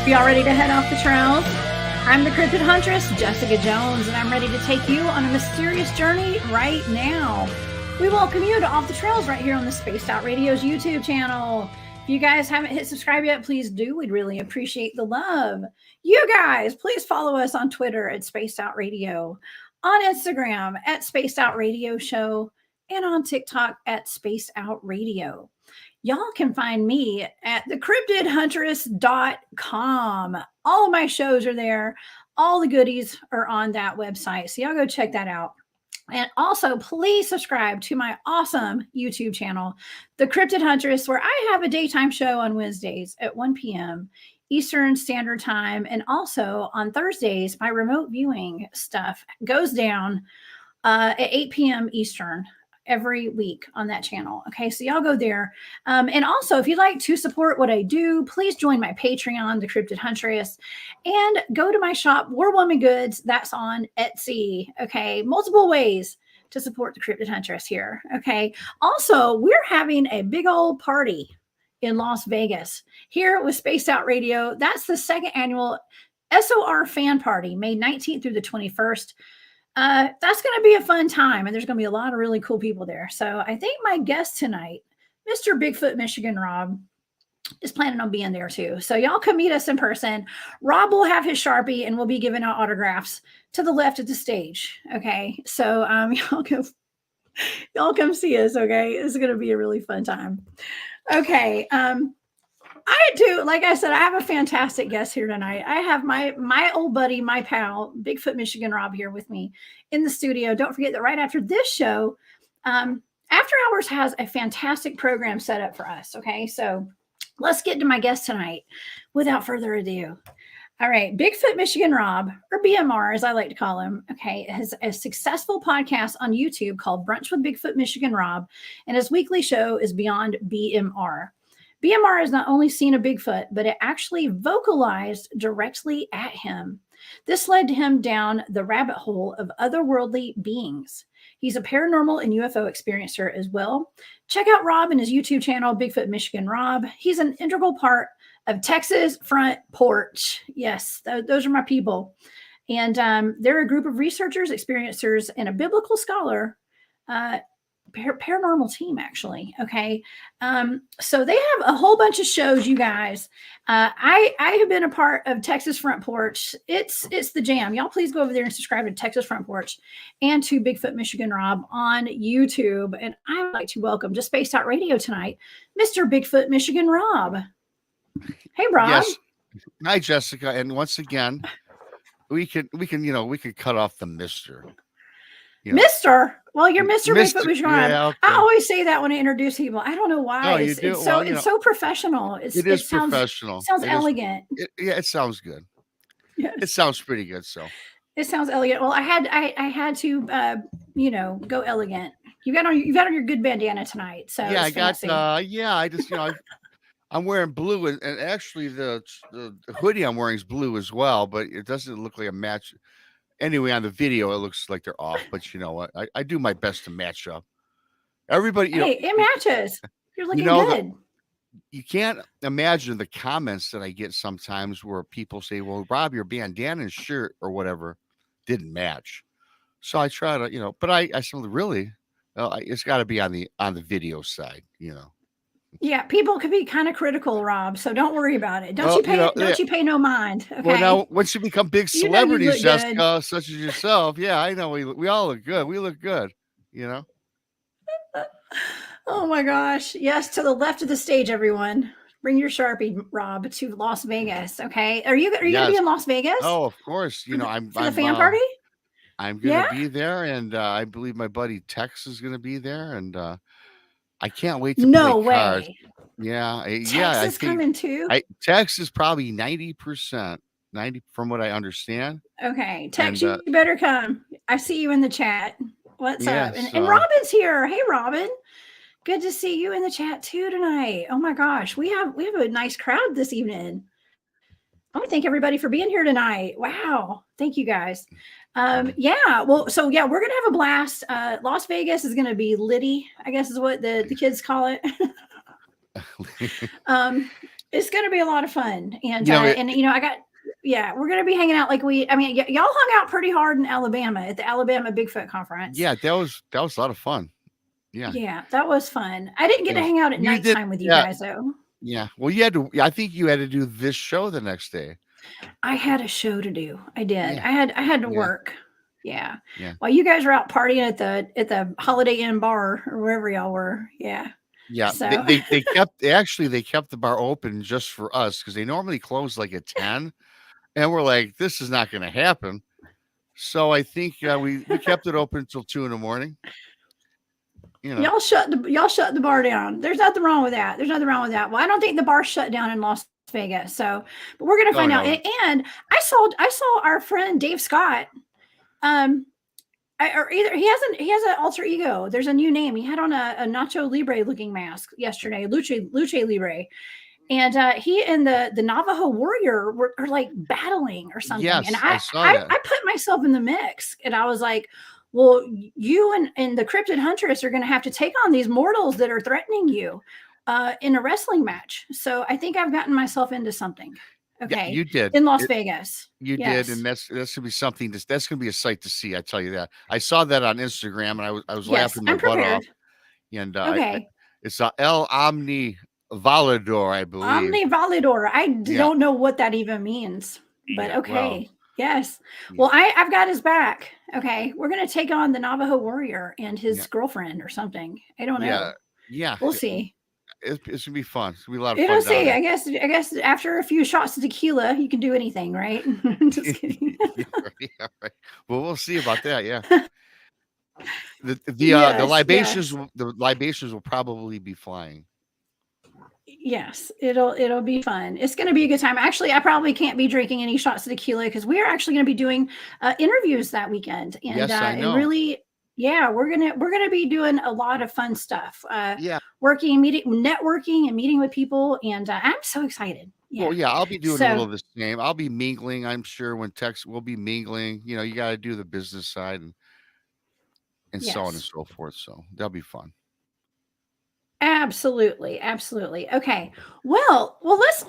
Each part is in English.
Y'all ready to head off the trails? I'm the Cryptid Huntress, Jessica Jones, and I'm ready to take you on a mysterious journey right now. We welcome you to Off the Trails right here on the Spaced Out Radio's YouTube channel. If you guys haven't hit subscribe yet, please do. We'd really appreciate the love. You guys, please follow us on Twitter at Spaced Out Radio, on Instagram at Spaced Out Radio Show, and on TikTok at Spaced Out Radio. Y'all can find me at thecryptidhuntress.com. All of my shows are there. All the goodies are on that website. So y'all go check that out. And also, please subscribe to my awesome YouTube channel, The Cryptid Huntress, where I have a daytime show on Wednesdays at 1 p.m. Eastern Standard Time. And also on Thursdays, my remote viewing stuff goes down at 8 p.m. Eastern every week on that channel. Okay, so y'all go there. And also, if you'd like to support what I do, please join my Patreon, The Cryptid Huntress, and go to my shop, War Woman Goods. That's on Etsy. Okay, multiple ways to support The Cryptid Huntress here. Okay, also, we're having a big old party in Las Vegas here with Spaced Out Radio. That's the second annual SOR fan party, May 19th through the 21st. That's going to be a fun time, and there's going to be a lot of really cool people there. So I think my guest tonight, Mr. Bigfoot Michigan Rob, is planning on being there too. So y'all come meet us in person. Rob will have his Sharpie, and we'll be giving out autographs to the left of the stage. Okay, so y'all come see us. Okay, it's going to be a really fun time. Okay. I do, like I said, I have a fantastic guest here tonight. I have my old buddy, my pal, Bigfoot Michigan Rob, here with me in the studio. Don't forget that right after this show, After Hours has a fantastic program set up for us. Okay, so let's get to my guest tonight without further ado. All right, Bigfoot Michigan Rob, or BMR as I like to call him, okay, has a successful podcast on YouTube called Brunch with Bigfoot Michigan Rob, and his weekly show is Beyond BMR. BMR has not only seen a Bigfoot, but it actually vocalized directly at him. This led him down the rabbit hole of otherworldly beings. He's a paranormal and UFO experiencer as well. Check out Rob and his YouTube channel, Bigfoot Michigan Rob. He's an integral part of Texas Front Porch. Yes, those are my people. And they're a group of researchers, experiencers, and a biblical scholar, Paranormal Team, actually. Okay, so they have a whole bunch of shows, you guys. I have been a part of Texas Front Porch. It's the jam. Y'all please go over there and subscribe to Texas Front Porch and to Bigfoot Michigan Rob on YouTube. And I would like to welcome to Spaced Out Radio tonight, Mr. Bigfoot Michigan Rob. Hey, Rob. Yes. Hi, Jessica. And once again, we can cut off the Mr. Mr. Well, you're Mr. Bigfoot Michigan Rob. Yeah, okay. I always say that when I introduce people. I don't know why. No, it's so professional. It is professional. It sounds elegant. It sounds good. Yes. It sounds pretty good. So it sounds elegant. Well, I had to go elegant. You've got on your good bandana tonight. So yeah, I got I just I'm wearing blue, and actually the hoodie I'm wearing is blue as well, but it doesn't look like a match. Anyway, on the video, it looks like they're off, but you know what? I do my best to match up. Everybody, it matches. You're looking good. You can't imagine the comments that I get sometimes where people say, well, Rob, your bandana and shirt or whatever didn't match. So I try to, but I said, really? It's got to be on the video side, Yeah, people could be kind of critical, Rob. So don't worry about it. Don't you pay no mind. Okay? Well, now once you become big celebrities, Jessica, such as yourself, yeah, I know we all look good. We look good, Oh my gosh! Yes, to the left of the stage, everyone. Bring your Sharpie, Rob, to Las Vegas. Okay, are you going to be in Las Vegas? Oh, of course. I'm the fan party. I'm going to be there, and I believe my buddy Tex is going to be there, and I can't wait to play cards. Yeah, Tex is coming too. Tex is probably 90%, from what I understand. Okay, Tex, you better come. I see you in the chat. What's up? And Robin's here. Hey, Robin. Good to see you in the chat too tonight. Oh my gosh, we have a nice crowd this evening. I want to thank everybody for being here tonight. Wow, thank you guys. We're gonna have a blast. Las Vegas is gonna be litty, I guess is what the kids call it. It's going to be a lot of fun. And, You know, we're going to be hanging out y'all hung out pretty hard in Alabama at the Alabama Bigfoot conference. yeah, that was a lot of fun. Yeah. Yeah, that was fun. I didn't get to hang out at nighttime with you guys though. Yeah. Well, you had to, I think you had to do this show the next day. I had a show to do. I did. Yeah. I had to work. Yeah. Yeah. While you guys were out partying at the Holiday Inn bar or wherever y'all were. Yeah. Yeah. So. They kept the bar open just for us because they normally close like at 10. And we're like, this is not going to happen. So I think we kept it open until 2 a.m. You know. Y'all shut the bar down. There's nothing wrong with that. Well, I don't think the bar shut down in Las Vegas. So, but we're gonna find out. And I saw our friend Dave Scott. He has an alter ego. There's a new name. He had on a Nacho Libre looking mask yesterday, Luce Libre. And he and the Navajo warrior were like battling or something. Yes, and I saw that. I put myself in the mix, and I was like, well, you and the cryptid huntress are going to have to take on these mortals that are threatening you in a wrestling match. So I think I've gotten myself into something. Okay. Yeah, you did. In Las Vegas. You did. And that's going to be something that's going to be a sight to see. I tell you that. I saw that on Instagram and I was laughing my butt off. And it's El Omni Valedor, I believe. Omni Valedor. I don't know what that even means, but okay. Well, yes. Well, I've got his back. Okay. We're going to take on the Navajo warrior and his girlfriend or something. I don't know. Yeah. We'll see. It's going to be fun. It's going to be a lot of fun. It'll see. I guess after a few shots of tequila, you can do anything, right? Just kidding. Yeah, right. Well, we'll see about that. Yeah. The libations will probably be flying. Yes, it'll be fun. It's going to be a good time. Actually, I probably can't be drinking any shots of tequila because we are actually going to be doing interviews that weekend. And, yes, I know. And really, we're gonna be doing a lot of fun stuff. Networking and meeting with people, and I'm so excited. Yeah. Well, I'll be doing a little of the same. I'll be mingling. I'm sure when we'll be mingling. You know, you got to do the business side and so on and so forth. So that'll be fun. Absolutely. Okay. Well, let's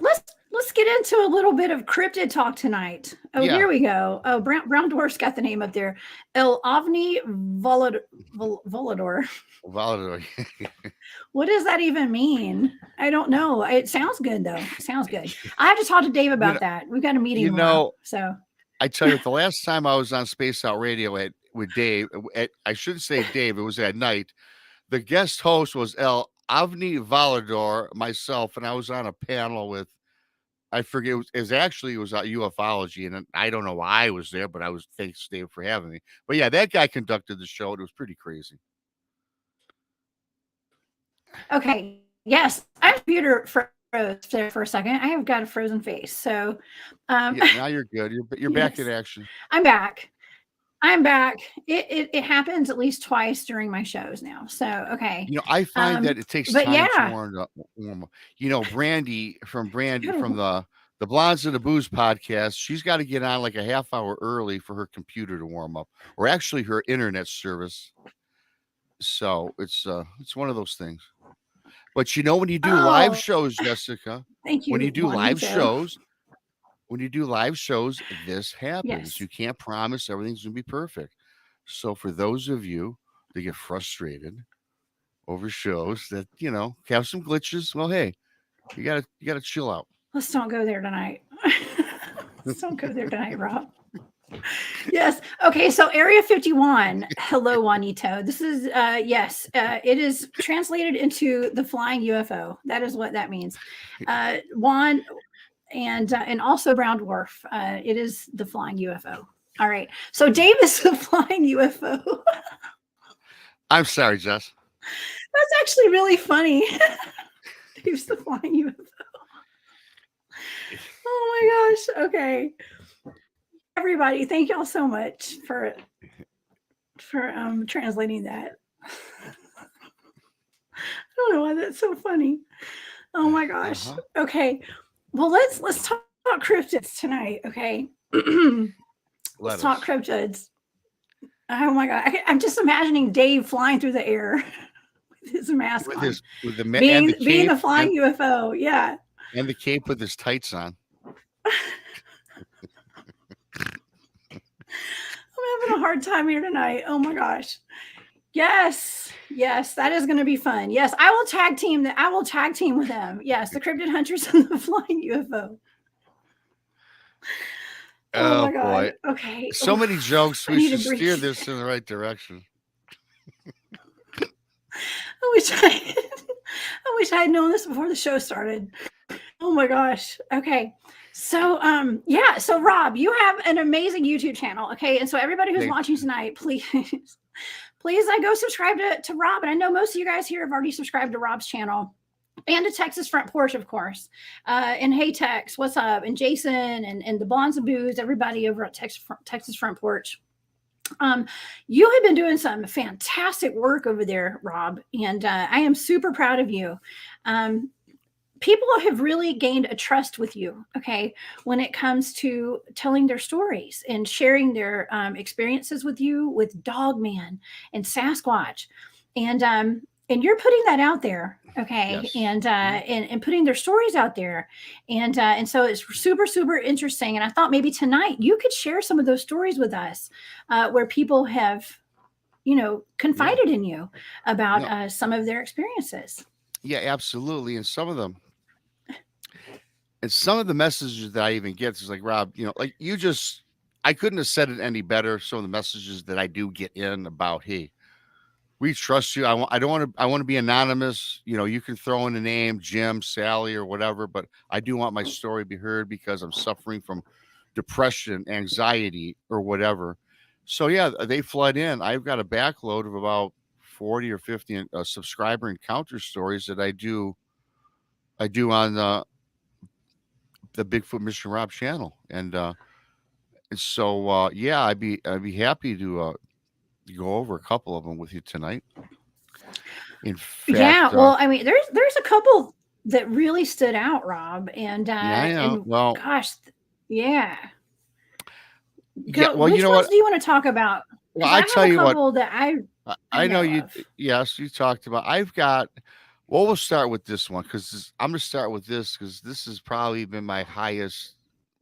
get into a little bit of cryptid talk tonight. Oh, here we go. Oh, Brown Dwarf's got the name up there. El Ovni Volador. Volador. What does that even mean? I don't know. It sounds good though. It sounds good. I have to talk to Dave about that. We've got a meeting tomorrow. So I tell you, the last time I was on Space Out Radio with Dave, I shouldn't say Dave, it was at night. The guest host was El Ovni Volador, myself, and I was on a panel with, I forget, it was ufology, and I don't know why I was there, but thanks Dave for having me. But yeah, that guy conducted the show. It was pretty crazy. Okay. Yes, my computer froze there for a second. I have got a frozen face. So now you're good. You're back in action. I'm back. It happens at least twice during my shows now. So okay. You know, I find that it takes time to warm up. You know, Brandy from the Blondes and the Booze podcast, she's got to get on like a half hour early for her computer to warm up, or actually her internet service. So it's one of those things. But you know, when you do live shows, Jessica, thank you. When you do live shows, this happens. Yes. You can't promise everything's going to be perfect. So for those of you that get frustrated over shows that, you know, have some glitches, well, hey, you gotta chill out. Let's don't go there tonight. Let's don't go there tonight, Rob. Yes. Okay. So Area 51. Hello, Juanito. This is it is translated into the flying UFO. That is what that means. Juan and also Brown Dwarf. It is the flying UFO. All right. So Dave is the flying UFO. I'm sorry, Jess. That's actually really funny. Dave's the flying UFO. Oh my gosh. Okay. Everybody, thank y'all so much for translating that. I don't know why that's so funny. Oh my gosh. Okay. Well, let's talk cryptids tonight, okay? Let's talk cryptids. Oh my god. I'm just imagining Dave flying through the air with his mask on. Being the flying UFO. Yeah. And the cape with his tights on. I'm having a hard time here tonight. Oh my gosh. Yes, yes, that is going to be fun. Yes, I will tag team that. I will tag team with them. Yes, the cryptid hunters and the flying UFO. Oh Oh my boy. god. Okay. So many jokes. I We need to should steer breathe. this in the right direction. I wish I wish I had known this before the show started. Oh my gosh. Okay. So yeah, so Rob, you have an amazing YouTube channel. Okay. And so everybody who's Thank watching you. tonight, please please go subscribe to Rob. And I know most of you guys here have already subscribed to Rob's channel and to Texas Front Porch, of course. And hey Tex, what's up? And Jason and the Bonds and Booze, everybody over at Texas Front Porch. You have been doing some fantastic work over there, Rob, and I am super proud of you. People have really gained a trust with you, okay, when it comes to telling their stories and sharing their experiences with you with Dogman and Sasquatch, and you're putting that out there, okay, Yes. and putting their stories out there, and so it's super interesting. And I thought maybe tonight you could share some of those stories with us, where people have, confided in you about No. some of their experiences. Yeah, absolutely. And some of the messages that I even get is like, Rob, like I couldn't have said it any better. Some of the messages that I do get in about, hey, we trust you. I want to be anonymous. You can throw in a name, Jim, Sally, or whatever, but I do want my story to be heard because I'm suffering from depression, anxiety, or whatever. So yeah, they flood in. I've got a backload of about 40 or 50 subscriber encounter stories that I do on the Bigfoot Michigan Rob channel, and so yeah, I'd be happy to go over a couple of them with you tonight. In Yeah, fact, well, I mean, there's a couple that really stood out, Rob, yeah, yeah. and Well, gosh, yeah. yeah. Go. Well, you Which know ones what? do you want to talk about? Well, Because I I tell have a you what. couple that I I know know you. of. Yes, you talked about. I've got. Well, we'll start with this one because I'm going to start with this because this has probably been my highest,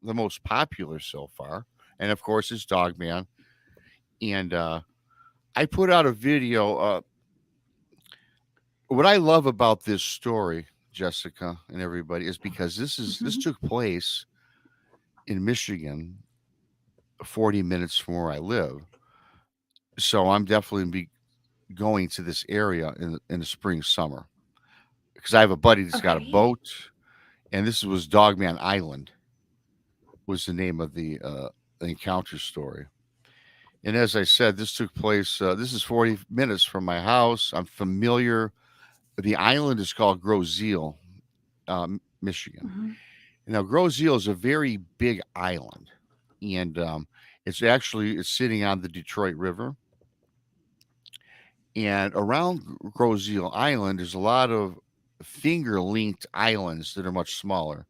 the most popular so far, and of course, it's Dogman. And I put out a video. What I love about this story, Jessica and everybody, is because this Mhm. took place in Michigan, 40 minutes from where I live. So I'm definitely be going to this area in the spring summer because I have a buddy that's got a Okay. boat, and this was Dogman Island was the name of the encounter story. And as I said, this took place. This is 40 minutes from my house. I'm familiar. The island is called Groseal, Michigan. Mhm. Now, Groseal is a very big island, and it's sitting on the Detroit River. And around Groseal Island, there's a lot of finger-linked islands that are much smaller.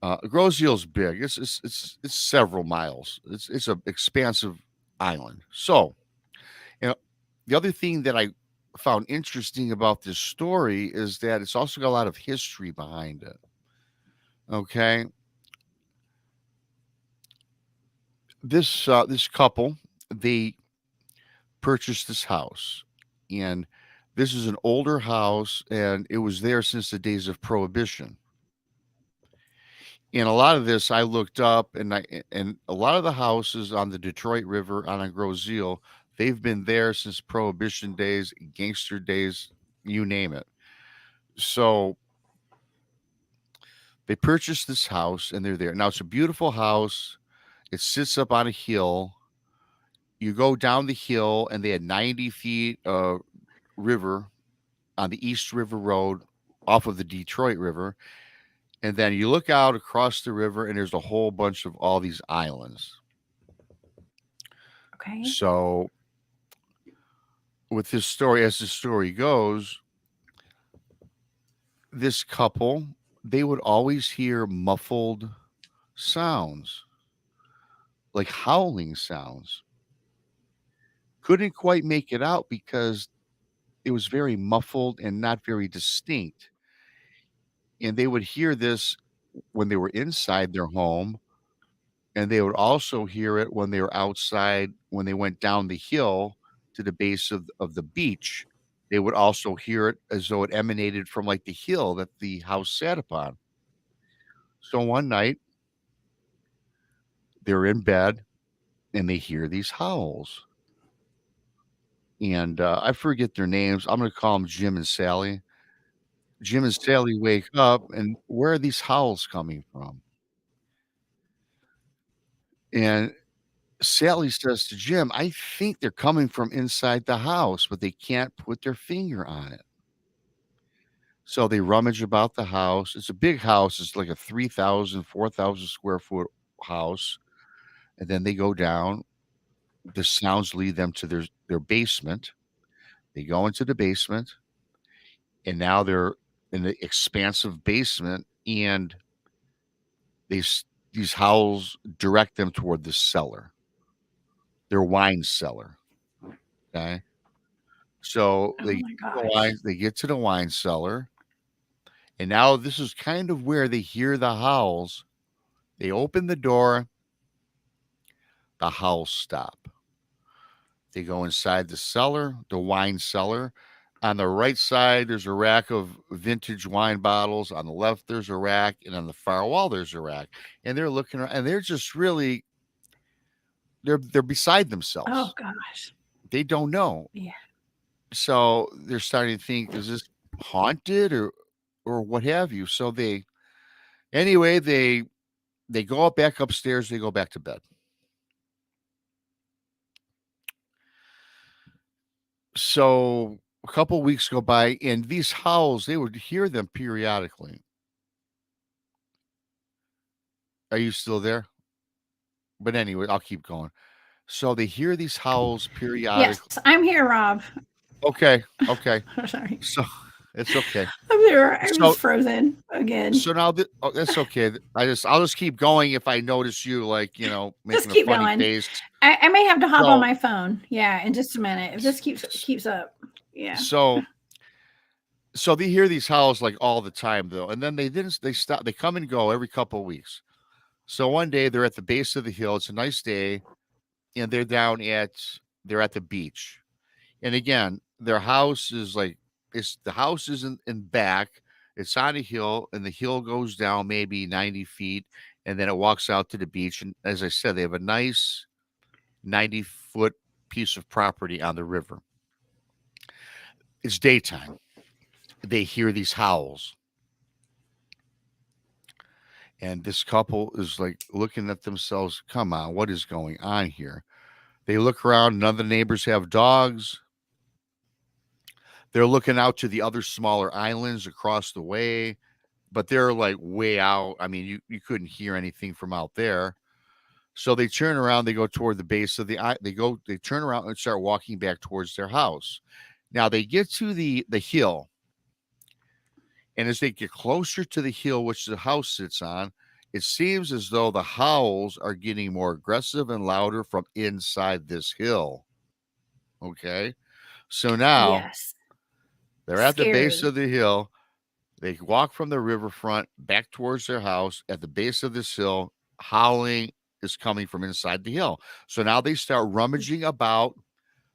Groseal's big. It's several miles. It's a expansive island. So, you know, the other thing that I found interesting about this story is that it's also got a lot of history behind it. Okay, this couple, they purchased this house, and this is an older house, and it was there since the days of Prohibition. And a lot of this I looked up, and a lot of the houses on the Detroit River on Groseal, they've been there since Prohibition days, gangster days, you name it. So they purchased this house, and they're there now. It's a beautiful house. It sits up on a hill. You go down the hill, and they had 90 feet of river on the East River Road off of the Detroit River. And then you look out across the river, and there's a whole bunch of all these islands. Okay. So, with this story, as the story goes, this couple, they would always hear muffled sounds, like howling sounds. Couldn't quite make it out because it was very muffled and not very distinct. And they would hear this when they were inside their home, and they would also hear it when they were outside, when they went down the hill to the base of the beach. They would also hear it as though it emanated from, like, the hill that the house sat upon. So one night, they're in bed, and they hear these howls. And, I forget their names. I'm gonna call them Jim and Sally. Jim and Sally wake up, and where are these howls coming from? And Sally says to Jim, "I think they're coming from inside the house, but they can't put their finger on it." So they rummage about the house. It's a big house. It's like a 3,000, 4,000 square foot house. And then they go down. The sounds lead them to their basement. They go into the basement, and now they're in the expansive basement, and these howls direct them toward the cellar, their wine cellar. Okay. So Oh my gosh. they get to the wine cellar, and now this is kind of where they hear the howls. They open the door, the howls stop. They go inside the cellar, the wine cellar. On the right side, there's a rack of vintage wine bottles. On the left, there's a rack, and on the far wall, there's a rack. And they're looking around, and they're just really they're beside Oh themselves. gosh. They don't know. Yeah. So they're starting to think, is this haunted or what have you? So anyway, they go back upstairs, they go back to bed. So a couple weeks go by, and these howls, they would hear them periodically. Are you still there? But anyway, I'll keep going. So they hear these howls periodically. Yes, I'm here, Rob. Okay. Sorry. So it's okay. I'm there. I So was frozen again. so now that's okay. I'll just keep going if I notice you, like, Just making a keep funny going. face. I may have to hop on So my phone. Yeah, in just a minute. If this keeps up. Yeah. so so they hear these howls like all the time though, and then they stop. They come and go every couple of weeks. So one day they're at the base of the hill. It's a nice day, and they're at the beach. And again, their house is like the house is in back. It's on a hill, and the hill goes down maybe 90 feet, and then it walks out to the beach. And as I said, they have a nice 90-foot piece of property on the river. It's daytime. They hear these howls, and this couple is like looking at themselves. Come on, what is going on here? They look around. None of the neighbors have dogs. They're looking out to the other smaller islands across the way, but they're like way out. I mean, you couldn't hear anything from out there. So they turn around, they go toward the base of they turn around and start walking back towards their house. Now they get to the hill, and as they get closer to the hill which the house sits on, it seems as though the howls are getting more aggressive and louder from inside this hill. Okay. So now Yes. they're at the base Scary. of the hill. They walk from the riverfront back towards their house at the base of this hill. Howling is coming from inside the hill. So now they start rummaging about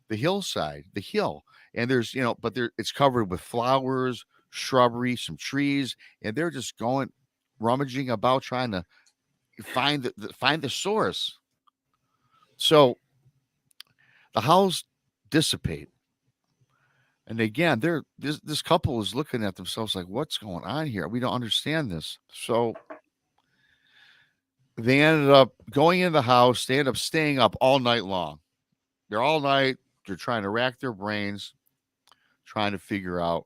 the hillside, the hill. And there's, but it's covered with flowers, shrubbery, some trees, and they're just going rummaging about trying to find the source. So the howls dissipate. And again, this couple is looking at themselves like, what's going on here? We don't understand this. So they ended up going in the house. They ended up staying up all night long. They're all night. They're trying to rack their brains, trying to figure out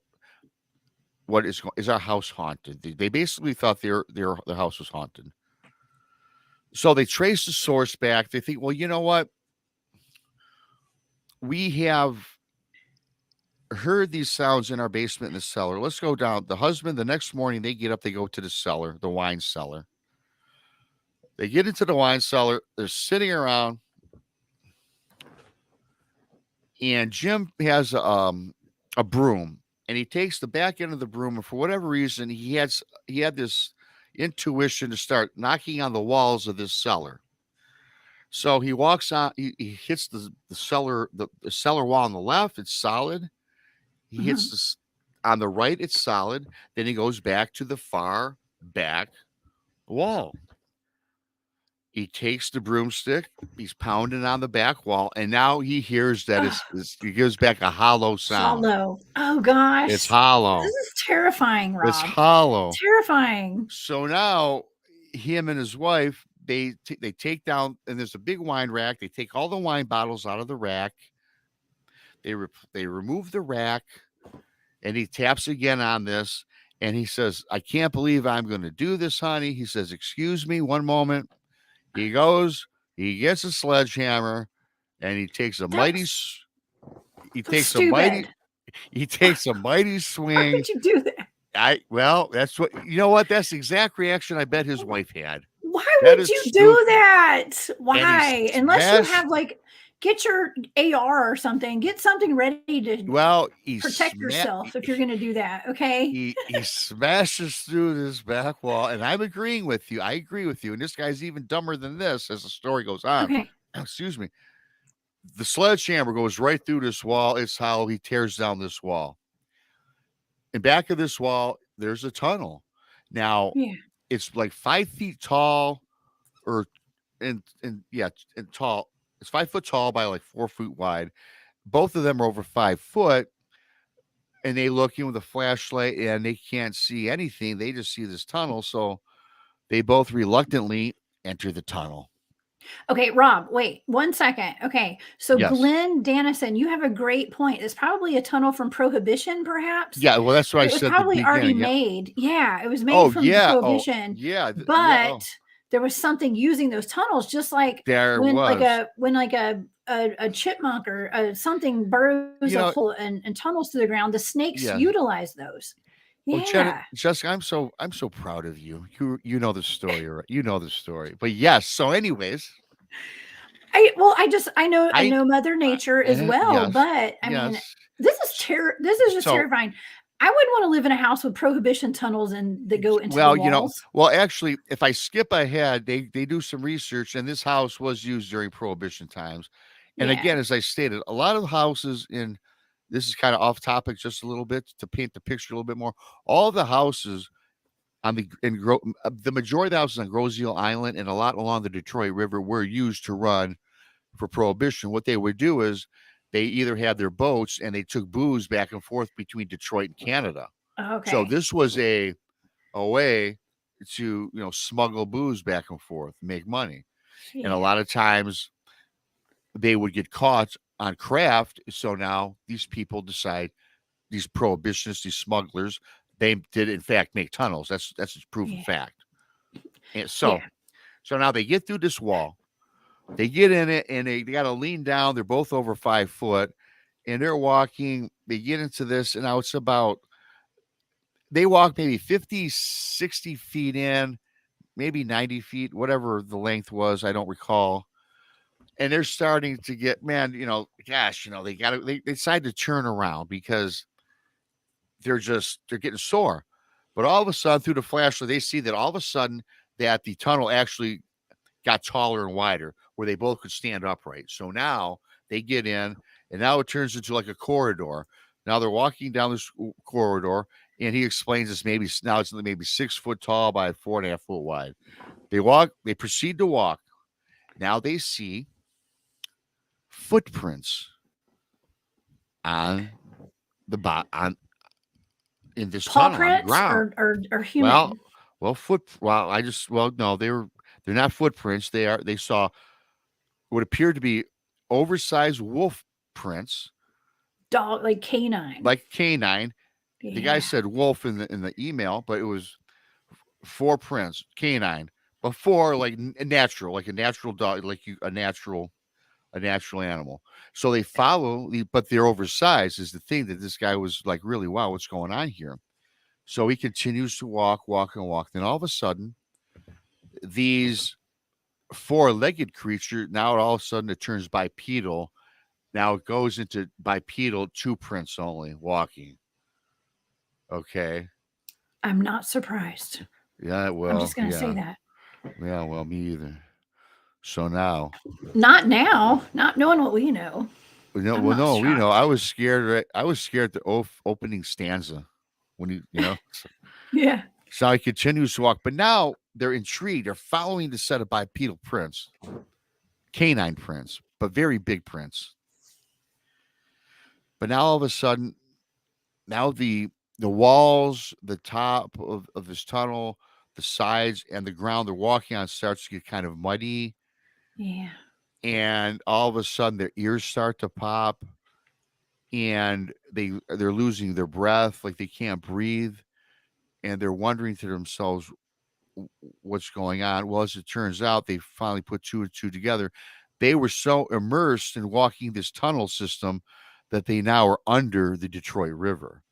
what is our house haunted. They basically thought their house was haunted. So they trace the source back. They think, well, you know what? We have heard these sounds in our basement in the cellar. Let's go down. The husband, the next morning, they get up, they go to the cellar, the wine cellar. They get into the wine cellar. They're sitting around, and Jim has a broom, and he takes the back end of the broom, and for whatever reason, he had this intuition to start knocking on the walls of this cellar. So he walks on, he hits the cellar, the cellar wall on the left, it's solid. He hits Mhm. this on the right, it's solid. Then he goes back to the far back wall. He takes the broomstick, he's pounding on the back wall, and now he hears that Ugh, he gives back a hollow sound. hollow. Oh It's gosh. This hollow. is terrifying, It's Rob. hollow. Terrifying. So now him and his wife, they take down, and there's a big wine rack. They take all the wine bottles out of the rack. They remove the rack, and he taps again on this, and he says, "I can't believe I'm going to do this, honey." He says, "Excuse me, one moment." He goes, he gets a sledgehammer, and he takes a mighty, That's he so takes a mighty, stupid. he takes a mighty Why swing. would you do that? Well, that's what, you know what? That's the exact reaction I bet his wife had. Why That would is you do stupid. that? And Why? he Unless you smashed, have like, get your AR or something. Get something ready to well, protect yourself if you're going to do that. Okay. he smashes through this back wall, and I'm agreeing with you. I agree with you. And this guy's even dumber than this as the story goes on. Okay. Excuse me. The sledgehammer goes right through this wall. It's how he tears down this wall. In back of this wall, there's a tunnel. Now, Yeah. it's like 5 feet tall, or and yeah, and tall. It's 5 foot tall by like 4 feet wide. Both of them are over 5 foot, and they look in with a flashlight and they can't see anything. They just see this tunnel. So they both reluctantly enter the tunnel. Okay, Rob, wait 1 second. Okay. So Yes. Glenn Dannison, you have a great point. It's probably a tunnel from Prohibition, perhaps. Yeah. Well, that's what I It was said at the probably already beginning. Yeah. made. Yeah, it was made Oh, from yeah. Oh, Prohibition, yeah. but Yeah. Oh, there was something using those tunnels, just like there when like was. a chipmunk or something burrows You a know, hole and tunnels to the ground. The snakes yeah. utilize those. Well, Yeah. Jessica, I'm so proud of you. You know the story, right? You know the story. But yes. So, anyways, I know Mother Nature as well, yes, but I mean, yes. this is just So, terrifying. I wouldn't want to live in a house with prohibition tunnels and that go into the well, walls. actually, if I skip ahead, they do some research, and this house was used during Prohibition times. And Yeah. again, as I stated, a lot of houses in, this is kind of off topic just a little bit to paint the picture a little bit more. All the houses on the majority of the houses on Groseal Island and a lot along the Detroit River were used to run for Prohibition. What they would do is they either had their boats and they took booze back and forth between Detroit and Canada. So Okay. this was a way to, smuggle booze back and forth, make money. And a Yeah. lot of times they would get caught on craft. So now these people decide, these prohibitionists, these smugglers, they did in fact make tunnels. That's a proven Yeah. fact. And Yeah. so now they get through this wall, they get in it, and they got to lean down. They're both over 5 foot, and they're walking. They get into this, and now it's about, they walk maybe 50, 60 feet in, maybe 90 feet, whatever the length was. I don't recall. And they're starting to get, man, gosh, they decide to turn around because they're getting sore. But all of a sudden, through the flashlight, they see that all of a sudden that the tunnel actually got taller and wider where they both could stand upright. So now they get in, and now it turns into like a corridor. Now they're walking down this corridor, and he explains it's maybe 6 foot tall by 4.5 foot wide. They proceed to walk. Now they see footprints on in this Paw tunnel on the prints ground. or human. No, they're not footprints. They saw what appeared to be oversized wolf prints, Dog, like canine. like canine. The guy Yeah. said wolf in the email, but it was 4 prints, canine, but 4 like natural, like a natural dog, like a natural animal. So they follow, but they're oversized is the thing that this guy was like, really, wow, what's going on here? So he continues to walk. Then all of a sudden, these 4-legged creature, now all of a sudden it turns bipedal. Now it goes into bipedal, 2 prints only walking. Okay. I'm not surprised. Yeah. I'm Well. just going to say Yeah. that. Yeah. Well, me either. So now, Not now, not knowing what we know. no. I'm Well, not no. We know. shocked. I was scared. Right? I was scared the opening stanza when you know. Yeah. So he continues to walk, but now they're intrigued. They're following the set of bipedal prints, canine prints, but very big prints. But now all of a sudden, now the walls, the top of this tunnel, the sides, and the ground they're walking on starts to get kind of muddy. Yeah. And all of a sudden their ears start to pop and they're losing their breath, like they can't breathe, and they're wondering to themselves what's going on. Well, as it turns out, they finally put two and two together. They were so immersed in walking this tunnel system that they now are under the Detroit River.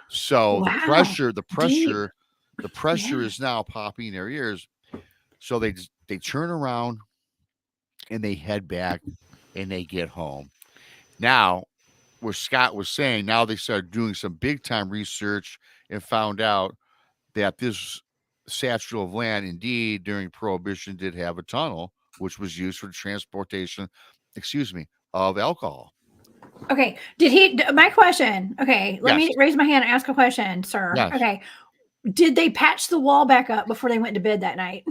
So the Wow. pressure, Deep. the pressure Yeah. is now popping in their ears. So they turn around and they head back and they get home. Now, where Scott was saying, now they started doing some big time research and found out that this satchel of land, indeed, during Prohibition, did have a tunnel, which was used for the transportation, of alcohol. Okay. Did he? My question. Okay. Let Yes, me raise my hand and ask a question, sir. yes. Okay. Did they patch the wall back up before they went to bed that night?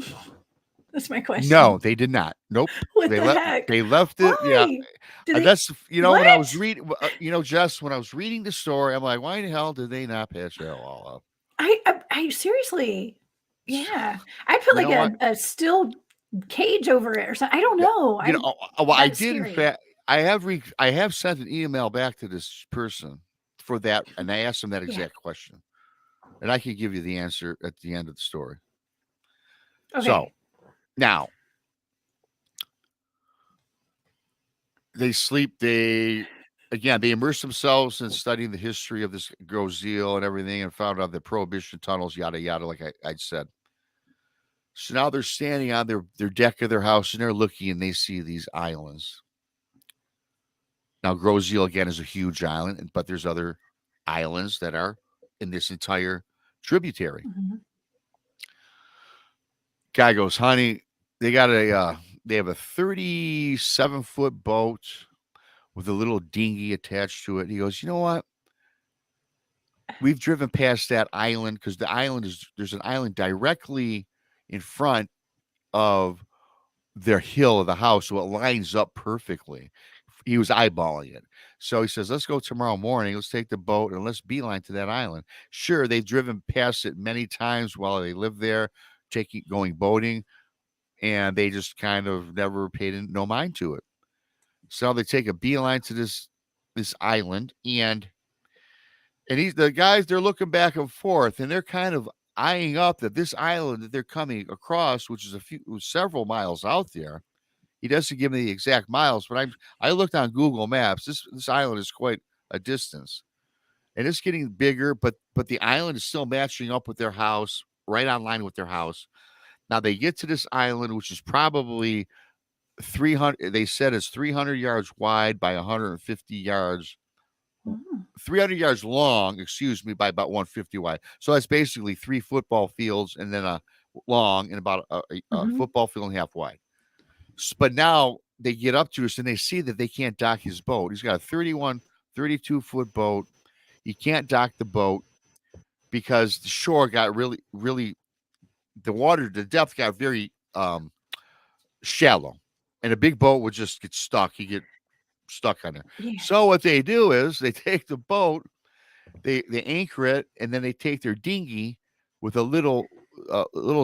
That's my question. No, they did not. Nope. What They the left. heck? They left it. Yeah, Why? Did they? that's when I was What? reading. Jess, when I was reading the story, I'm like, why the hell did they not patch that all up? I seriously. Yeah. I put You like know what? a steel cage over it or something. I don't know. Well, I That's did in scary. fact. I have sent an email back to this person for that, and I asked him that Yeah. exact question, and I can give you the answer at the end of the story. So Okay. now they sleep. They immerse themselves in studying the history of this Grozil and everything, and found out the prohibition tunnels, yada yada, like I'd said. So now they're standing on their deck of their house and they're looking and they see these islands. Now, Grozil again is a huge island, but there's other islands that are in this entire tributary. Mhm. Guy goes, honey, they have a 37-foot boat with a little dinghy attached to it. He goes, you know what? We've driven past that island because there's an island directly in front of their hill of the house, so it lines up perfectly. He was eyeballing it. So he says, let's go tomorrow morning. Let's take the boat and let's beeline to that island. Sure, they've driven past it many times while they lived there, going boating, and they just kind of never paid no mind to it. So they take a beeline to this island, and the guys, they're looking back and forth, and they're kind of eyeing up that this island that they're coming across, which is several miles out there. He doesn't give me the exact miles, but I looked on Google Maps. This island is quite a distance, and it's getting bigger. But the island is still matching up with their house, right on line with their house. Now they get to this island, which is probably 300. They said it's 300 yards wide by 150 yards, Mm. 300 yards long. Excuse me, by about 150 wide. So that's basically 3 football fields and then a long and about a Mhm. football field and a half wide. But now they get up to us and they see that they can't dock his boat. He's got a 32-foot boat. He can't dock the boat because the shore got really, really, the depth got very shallow. And a big boat would just get stuck. He'd get stuck on there. Yeah. So what they do is they take the boat, they anchor it, and then they take their dinghy with a little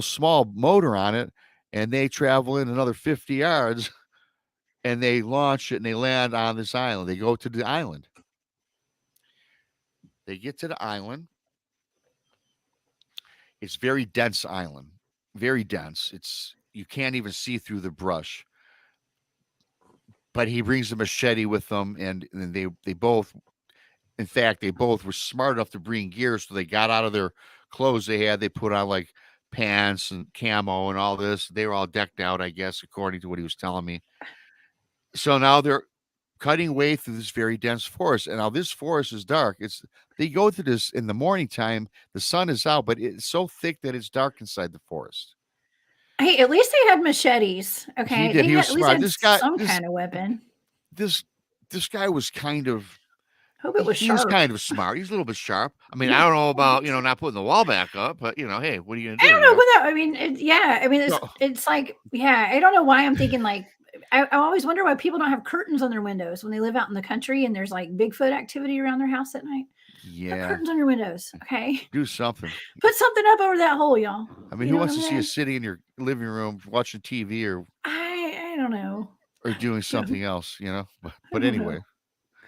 small motor on it, and they travel in another 50 yards and they launch it and they land on this island. They go to the island. They get to the island. It's very dense island, very dense. You can't even see through the brush. But he brings a machete with them, and they both, in fact, they both were smart enough to bring gear, so they got out of their clothes they had. They put on like pants and camo and all this. They were all decked out, I guess, according to what he was telling me. So now cutting way through this very dense forest. And now this forest is dark. They go through this in the morning time. The sun is out, but it's so thick that it's dark inside the forest. Hey, at least they had machetes. Okay, He did. He was at least smart. had This guy, some kind of weapon. this guy was kind of. Hope it was He's sharp. kind of smart. He's a little bit sharp. I mean, I don't know about not putting the wall back up, but hey, what are you gonna do? I don't know what that. I mean, it's like, yeah. I don't know why I'm thinking like. I always wonder why people don't have curtains on their windows when they live out in the country and there's like Bigfoot activity around their house at night. Yeah, have curtains on your windows. Okay, do something. Put something up over that hole, y'all. I mean, who wants to see you sitting in your living room watching TV or I don't know, or doing something else, But anyway.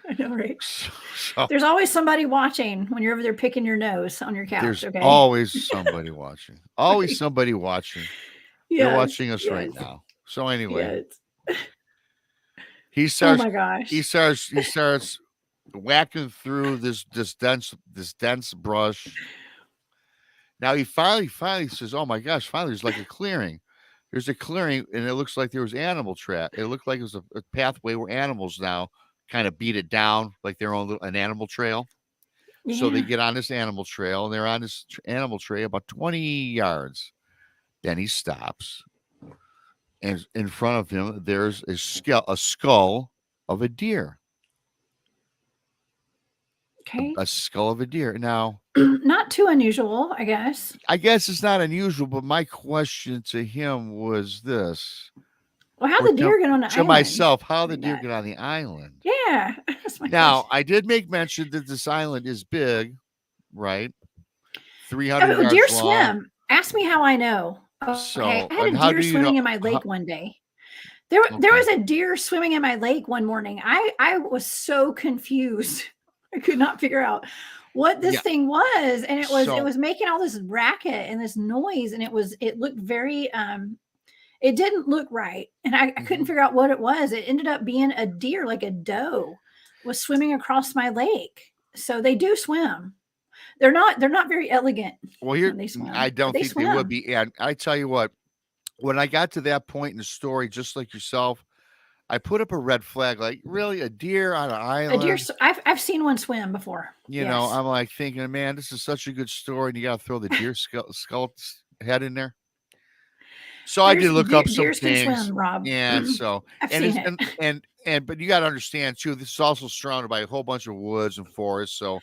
I know, right? So, there's always somebody watching when you're over there picking your nose on your couch. There's okay? always somebody watching. Always right. Somebody watching. Yes, they're watching us right now. So anyway, he starts. Oh my gosh! He starts whacking through this dense brush. Now he finally says, "Oh my gosh! Finally, there's like a clearing. There's a clearing, and it looks like there was animal trap. It looked like it was a pathway where animals now." Kind of beat it down like their own an animal trail. Yeah. So they get on this animal trail and they're on this animal trail about 20 yards. Then he stops. And in front of him, there's a skull of a deer. Okay. A skull of a deer. Now, not too unusual, I guess. I guess it's not unusual, but my question to him was this. Well, how the deer get on the island? To myself, how the deer get on the island. Yeah. Now, I did make mention that this island is big, right? 300 yards deer long. Swim. Ask me how I know. Okay. So, I had a deer swimming in my lake one day. There was a deer swimming in my lake one morning. I was so confused. I could not figure out what this thing was. And it was making all this racket and this noise. And it looked very it didn't look right. And I couldn't figure out what it was. It ended up being a deer, like a doe, was swimming across my lake. So they do swim. They're not very elegant. Well, I don't think they would be. And I tell you what, when I got to that point in the story, just like yourself, I put up a red flag. Like, really, a deer on an island? A deer. I've seen one swim before. You know, I'm like thinking, man, this is such a good story, and you got to throw the deer skull head in there. So I did look up some things. Swim, Rob. Yeah, so I've seen it. But you got to understand too, this is also surrounded by a whole bunch of woods and forests, so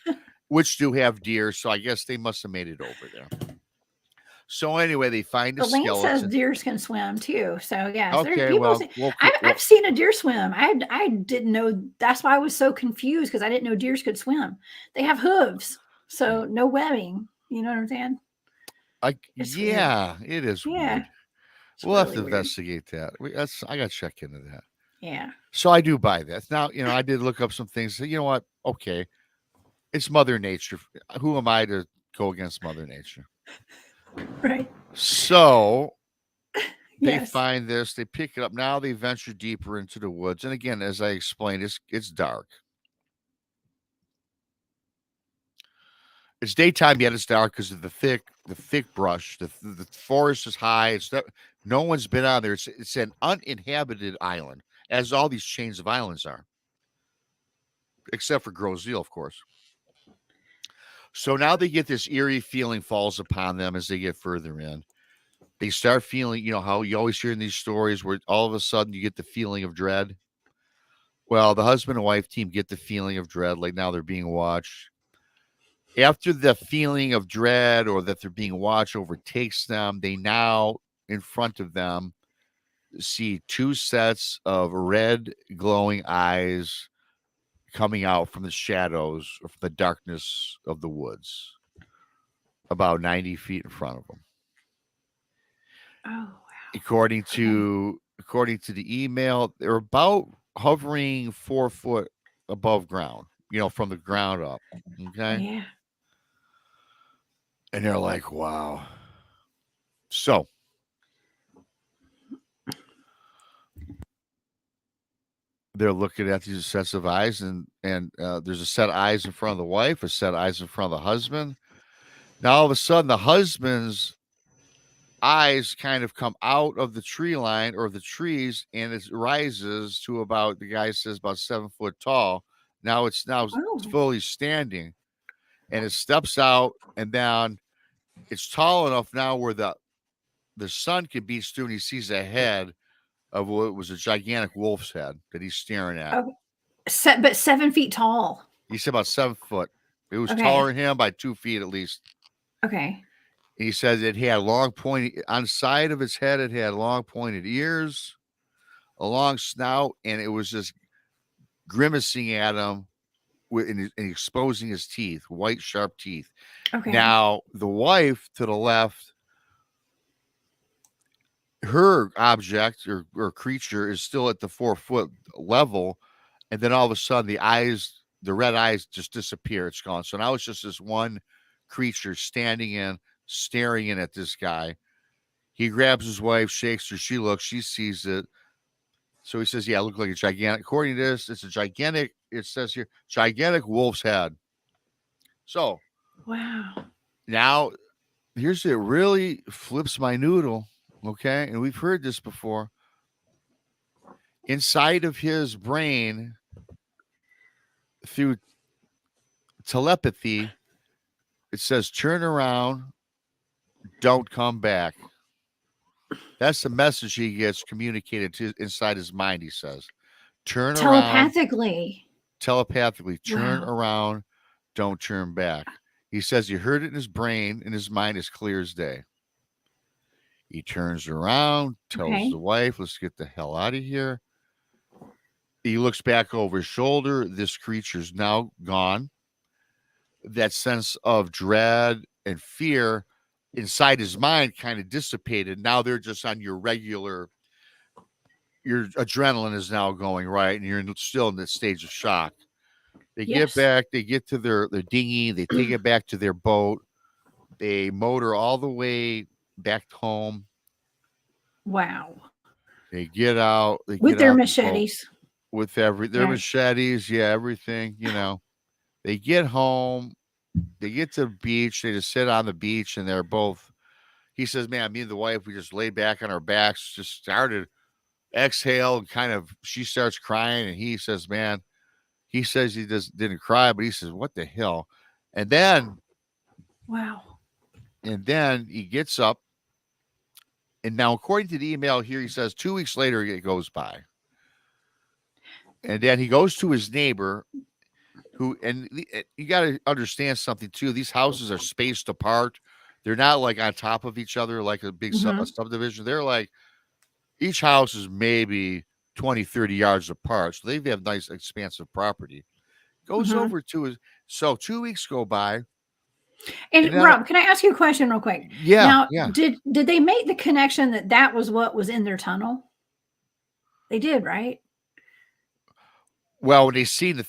which do have deer. So I guess they must have made it over there. So anyway, they find a skeleton. The link says deers can swim too. So yeah. Okay, I've seen a deer swim. I didn't know. That's why I was so confused, because I didn't know deers could swim. They have hooves, so no webbing. You know what I'm saying? It is. Yeah. Weird. We'll have to investigate that. I got to check into that. Yeah. So I do buy that. Now, I did look up some things. You know what? Okay. It's Mother Nature. Who am I to go against Mother Nature? Right. So they find this, they pick it up. Now they venture deeper into the woods. And again, as I explained, it's dark. It's daytime, yet it's dark because of the thick brush. The forest is high. No one's been on there. It's an uninhabited island, as all these chains of islands are, except for Grosjean, of course. So now they get this eerie feeling falls upon them as they get further in. They start feeling, how you always hear in these stories where all of a sudden you get the feeling of dread. Well, the husband and wife team get the feeling of dread, like now they're being watched. After the feeling of dread or that they're being watched overtakes them, they now, in front of them, see two sets of red glowing eyes coming out from the shadows or from the darkness of the woods, about 90 feet in front of them. Oh, wow. According to the email, they're about hovering 4 foot above ground, from the ground up. Okay. Yeah. And they're like, wow. So they're looking at these sets of eyes, and there's a set of eyes in front of the wife, a set of eyes in front of the husband. Now all of a sudden, the husband's eyes kind of come out of the tree line or the trees, and it rises to about, the guy says, about 7 foot tall. Now it's Oh, fully standing, and it steps out, and then it's tall enough now where the sun can beat through, and he sees a head of what was a gigantic wolf's head that he's staring at. okay. But 7 feet tall. He said about 7 foot. It was Okay. taller than him by 2 feet at least. Okay. He says it had long pointy on the side of its head. It had long pointed ears, a long snout, and it was just grimacing at him and exposing his teeth, white sharp teeth. Okay. Now the wife to the left, her object or creature is still at the 4 foot level, and then all of a sudden the red eyes just disappear. It's gone. So now it's just this one creature staring in at this guy. He grabs his wife, shakes her, she looks, she sees it. So he says, yeah, it looked like a gigantic, according to this, it's a gigantic, it says here, gigantic wolf's head. So Wow. now here's it really flips my noodle. Okay. And we've heard this before. Inside of his brain, through telepathy, it says, turn around, don't come back. That's the message he gets communicated to inside his mind, he says. Turn Telepathically. Telepathically, turn Wow. around, don't turn back. He says he heard it in his brain, and his mind is clear as day. He turns around, tells the wife, let's get the hell out of here. He looks back over his shoulder. This creature's now gone. That sense of dread and fear inside his mind kind of dissipated. Now they're just on your adrenaline is now going, right? And you're still in this stage of shock. They get back, they get to their dinghy, they take it back to their boat. They motor all the way back home. Wow. They get out. With their machetes. With their machetes, everything, They get home, they get to the beach, they just sit on the beach, and they're both, he says, man, me and the wife, we just laid back on our backs, just started exhale, and kind of, she starts crying, and he says, man, he says he didn't cry, but he says, what the hell? And then, wow. And then he gets up, and now according to the email here, he says 2 weeks later, it goes by. And then he goes to his neighbor and you got to understand something too. These houses are spaced apart. They're not like on top of each other, like a big subdivision. They're like, each house is maybe 20, 30 yards apart. So they have nice expansive property. Goes over to his, so 2 weeks go by. And Rob, can I ask you a question real quick? Yeah. Now, did they make the connection that was what was in their tunnel? They did, right? Well, when they see the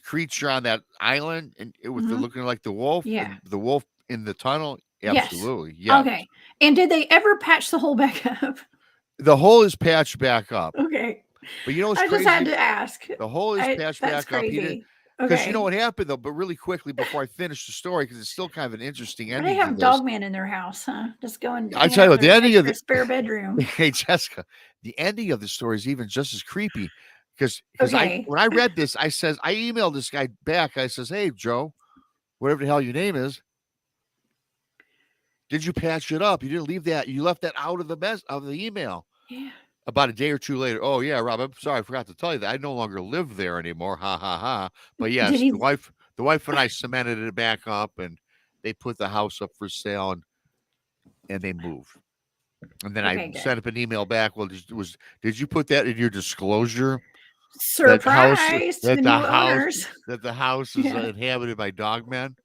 creature on that island and it was looking like the wolf, the wolf in the tunnel, absolutely. Yes. Okay. And did they ever patch the hole back up? The hole is patched back up. Okay. But you know what's crazy? I just had to ask. The hole is patched back crazy. up. Because you know what happened, though, but really quickly before I finish the story, because it's still kind of an interesting ending. They have Dogman in their house, huh? Just going. I tell you what, the ending of the spare bedroom. Hey, Jessica, the ending of the story is even just as creepy. Because when I read this, I emailed this guy back. I says, hey, Joe, whatever the hell your name is, did you patch it up? You didn't leave that. You left that out of the email. Yeah. About a day or two later, oh yeah, Rob, I'm sorry, I forgot to tell you that I no longer live there anymore. Ha ha ha. But yes, the wife and I cemented it back up, and they put the house up for sale, and they moved. And then I sent up an email back. Well, did you put that in your disclosure? Surprise! That the house is inhabited by dogmen.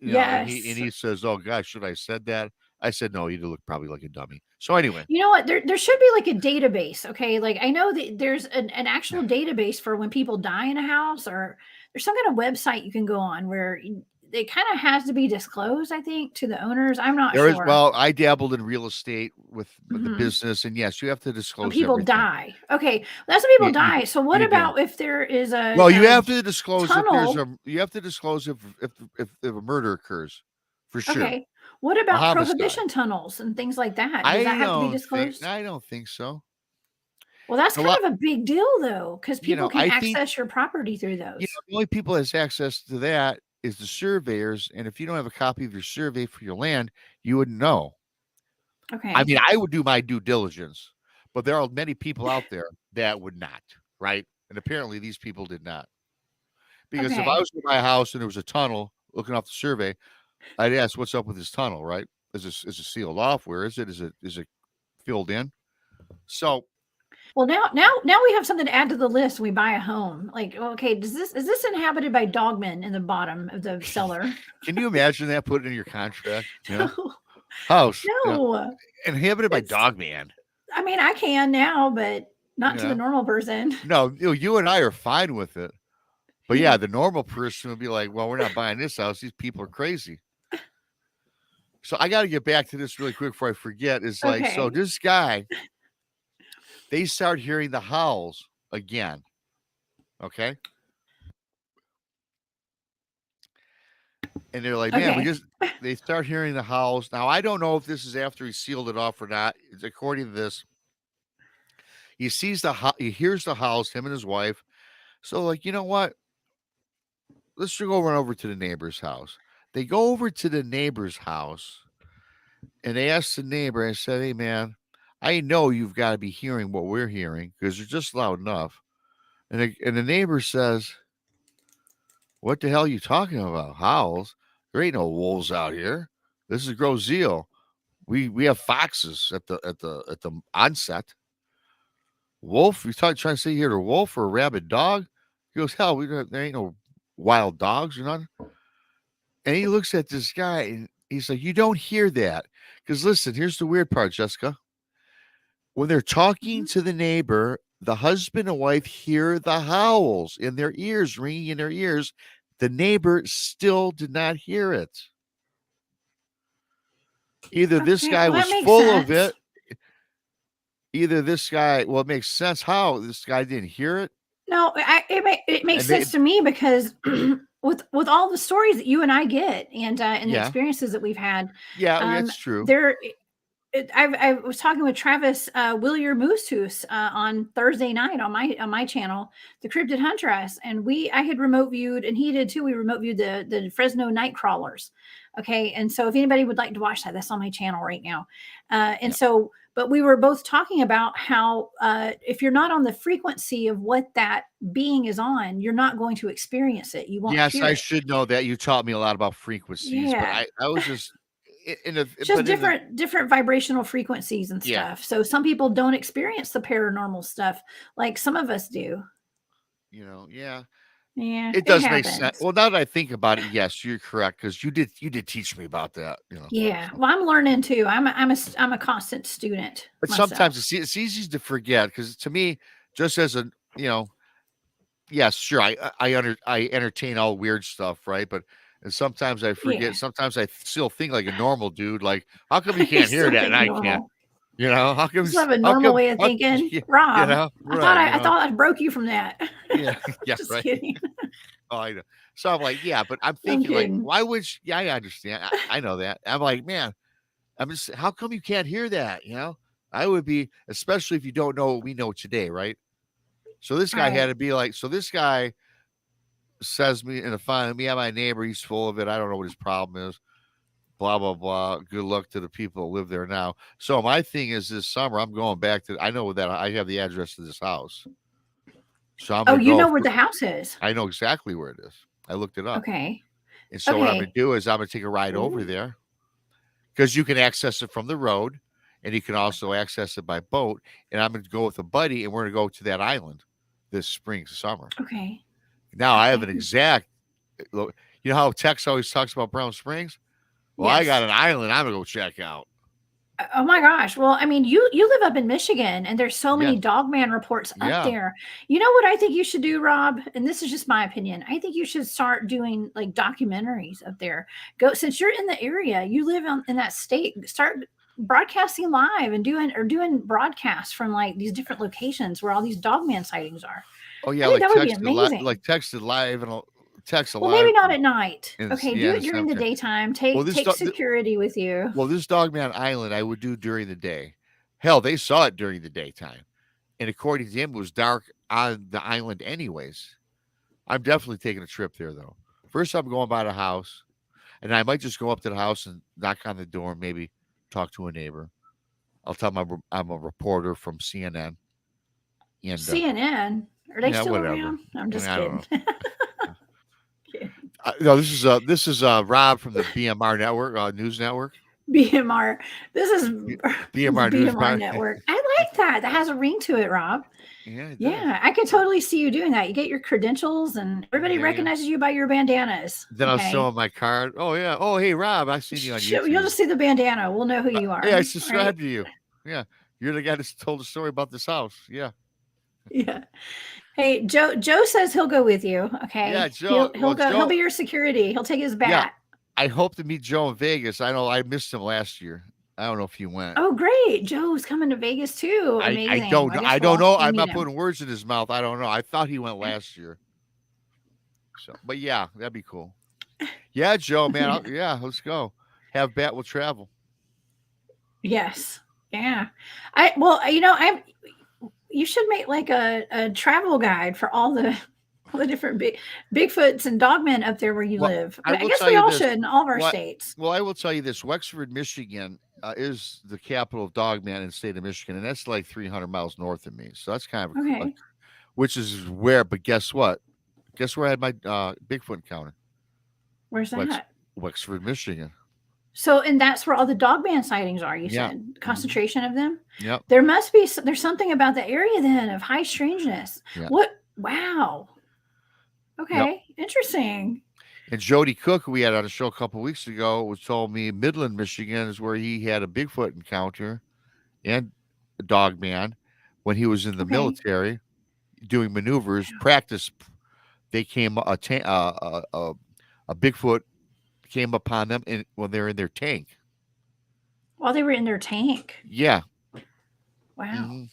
Yes. And he says, "Oh gosh, should I have said that?" I said, "No, you look probably like a dummy." So anyway, you know what? There should be like a database. Okay, like I know that there's an actual database for when people die in a house, or there's some kind of website you can go on where it kind of has to be disclosed, I think, to the owners. I'm not sure. Well, I dabbled in real estate with the business, and yes, you have to disclose. When people everything. Die. Okay, that's when people die. So what about if there is a? Well, you have to disclose tunnel. if there's a murder occurs, for sure. Okay. What a about homicide. prohibition tunnels and things like that? Does that have to be disclosed? I don't think so. Well, that's A kind lot, of a big deal, though, because people can I think, access your property through those. the only people that has access to that is the surveyors. And if you don't have a copy of your survey for your land, you wouldn't know. I Okay. mean, I would do my due diligence, but there are many people out there that would not, right? And apparently these people did not. Because if I Okay. was in my house and there was a tunnel looking off the survey, I'd ask, what's up with this tunnel, right? Is it sealed off? Where is it? Is it filled in? So Well, now we have something to add to the list. We buy a home. Like, okay, is this inhabited by dogmen in the bottom of the cellar? can you imagine that put it in your contract? No, House, no. inhabited by It's, Dogman. I mean, I can now, but not to the Yeah. normal person. No, you and I are fine with it. But yeah, the normal person would be like, well, we're not buying this house. These people are crazy. So I got to get back to this really quick before I forget. Is like, so Okay. this guy, they start hearing the howls again. Okay. And they're like, man, Okay. they start hearing the howls. Now, I don't know if this is after he sealed it off or not. According to this, he he hears the howls, him and his wife. So, like, you know what? Let's go over to the neighbor's house. They go over to the neighbor's house and they ask the neighbor, I said, hey, man, I know you've got to be hearing what we're hearing because you're just loud enough. And the neighbor says, what the hell are you talking about? Howls? There ain't no wolves out here. This is Grozeel. We have foxes at the onset. Wolf? You trying to say here a wolf or a rabid dog? He goes, hell, there ain't no wild dogs or nothing. And he looks at this guy and he's like, you don't hear that. Because listen, here's the weird part, Jessica. When they're talking to the neighbor, the husband and wife hear the howls in their ears, ringing in their ears. The neighbor still did not hear it. Either this Okay. guy Well, was that makes full of sense. it. Either this guy, well, it makes sense how this guy didn't hear it. No, it makes And they, sense to me because with all the stories that you and I get and the yeah, experiences that we've had, that's true. there I was talking with Travis Willier Moosehoose on Thursday night on my channel, the Cryptid Huntress, and I had remote viewed, and he did too. We remote viewed the Fresno night crawlers. Okay, and so if anybody would like to watch that, that's on my channel right now. And Yeah. so, but we were both talking about how if you're not on the frequency of what that being is on, you're not going to experience it. You won't Yes, hear I it. should know that. You taught me a lot about frequencies, but Yeah. I was just in a Just but in the different vibrational frequencies and yeah, stuff. So some people don't experience the paranormal stuff like some of us do. yeah. Yeah, It it does make sense. happens. Well, now that I think about it, yes, you're correct because you did teach me about that. Yeah. So. Well, I'm learning too. I'm a constant student But sometimes myself. it's easy to forget because to me, just as a yes, sure, I entertain all weird stuff, right? But and sometimes I forget. Yeah. Sometimes I still think like a normal dude. Like, how come you You can't hear still that and think I can't? normal. How You come? still have a normal way of thinking. Yeah, Rob, right? I thought I broke you from that. Yeah, yeah, Just right. kidding. Oh, I know. So I'm like, yeah, but I'm I'm thinking like, kidding. why would yeah, I understand. I know that. I'm like, man, I'm just how come you can't hear that? I would be, especially if you don't know what we know today, right? So this guy had Right. to be like, so this guy says me in the fun, me and my neighbor, he's full of it. I don't know what his problem is. Blah blah blah. Good luck to the people that live there now. So my thing is this summer, I'm going back to I know that I have the address to this house. So I'm Oh, gonna you go know where the house is. I know exactly where it is. I looked it up. Okay. And so what I'm gonna Okay. do is I'm gonna take a ride over Ooh. there because you can access it from the road and you can also access it by boat. And I'm gonna go with a buddy and we're gonna go to that island this summer. Okay. Now I have Okay. an exact look. You know how Tex always talks about Brown Springs? Well, I got Yes. an island I'm gonna go check out. Oh my gosh. Well, I mean, you live up in Michigan and there's so many Yes. dogman reports up Yeah. there. You know what I think you should do, Rob? And this is just my opinion. I think you should start doing like documentaries up there. Go since you're in the area, you live in that state, start broadcasting live and doing broadcasts from like these different locations where all these dogman sightings are. Oh I yeah, think that would be amazing. like texted live and text a Well, lot maybe of not at night. in Okay, do yeah, in it during the Snapchat. daytime. Well, Take security with you. this Dogman Island I would do during the day. Hell, they saw it during the daytime, and according to him, it was dark on the island anyways. I'm definitely taking a trip there though. First, I'm going by the house, and I might just go up to the house and knock on the door, maybe talk to a neighbor. I'll tell them I'm a reporter from CNN, and CNN. Are they yeah, still whatever. around? I'm just I don't kidding. know. Kidding. No, this is Rob from the BMR network, news network. BMR. This is BMR News BMR Network. I like that. That has a ring to it, Rob. Yeah, it does. Yeah, I could totally see you doing that. You get your credentials, and everybody Yeah. recognizes you by your bandanas. Then I'll show him my card. Oh yeah. Oh hey Rob, I seen you on YouTube. You'll just see the bandana. We'll know who you are. Yeah, I subscribed to you. Yeah, you're the guy that told the story about this house. Yeah. Yeah. Hey, Joe says he'll go with you. Okay. Yeah, Joe. He'll go. He'll be your security. He'll take his bat. Yeah, I hope to meet Joe in Vegas. I know I missed him last year. I don't know if he went. Oh, great! Joe's coming to Vegas too. Amazing. I don't know. I'm not putting words in his mouth. I don't know. I thought he went last year. So, but yeah, that'd be cool. Yeah, Joe, man. Yeah, let's go. Have bat will travel. Yes. Yeah. You should make like a travel guide for all the different Bigfoots and Dogmen up there where you live. I guess we all should in all of our states. Well, I will tell you this: Wexford, Michigan, is the capital of Dogman in the state of Michigan, and that's like 300 miles north of me. So that's kind of okay. Which is where. But guess what? Guess where I had my Bigfoot encounter? Where's that? Wexford, Michigan. So, and that's where all the Dogman sightings are. You said concentration of them. Yep. There's something about the area then of high strangeness. Yep. What? Wow. Okay. Yep. Interesting. And Jody Cook, who we had on a show a couple of weeks ago, told me Midland, Michigan is where he had a Bigfoot encounter and a Dogman when he was in the military doing maneuvers, practice. They came a Bigfoot came upon them when they're in their tank. While they were in their tank. Yeah. Wow. Mm-hmm.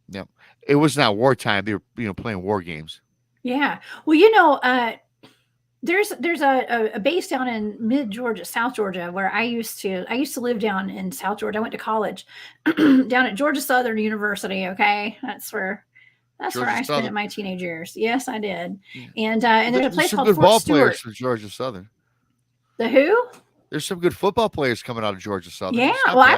Yeah. It was not wartime. They were playing war games. Yeah. Well, there's a base down in mid Georgia, South Georgia, where I used to live down in South Georgia. I went to college down at Georgia Southern University. Okay. That's where I spent my teenage years. Yes, I did. Yeah. And there's a place called Fort Stewart. From Georgia Southern. The who? There's some good football players coming out of Georgia Southern. Yeah, well, I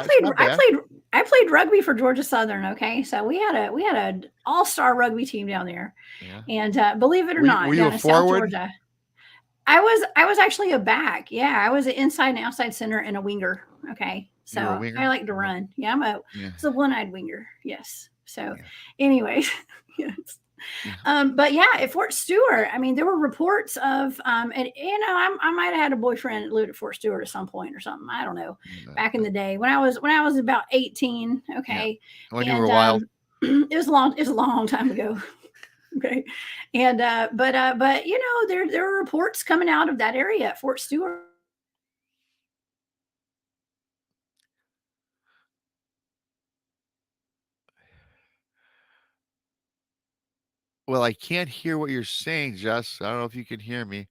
played rugby for Georgia Southern. Okay, so we had an all-star rugby team down there, and believe it or not, were you down a in forward? South Georgia, I was actually a back. Yeah, I was an inside and outside center and a winger. Okay, so I like to run. Yeah, it's a one-eyed winger. Yes. So, anyways, yes. But yeah, at Fort Stewart, I mean, there were reports of, and I might have had a boyfriend that lived at Fort Stewart at some point or something. I don't know. Back in the day when I was about 18. Okay. Yeah. When you were wild. It was a long time ago. Okay. And, but there were reports coming out of that area at Fort Stewart. Well, I can't hear what you're saying, Jess. I don't know if you can hear me.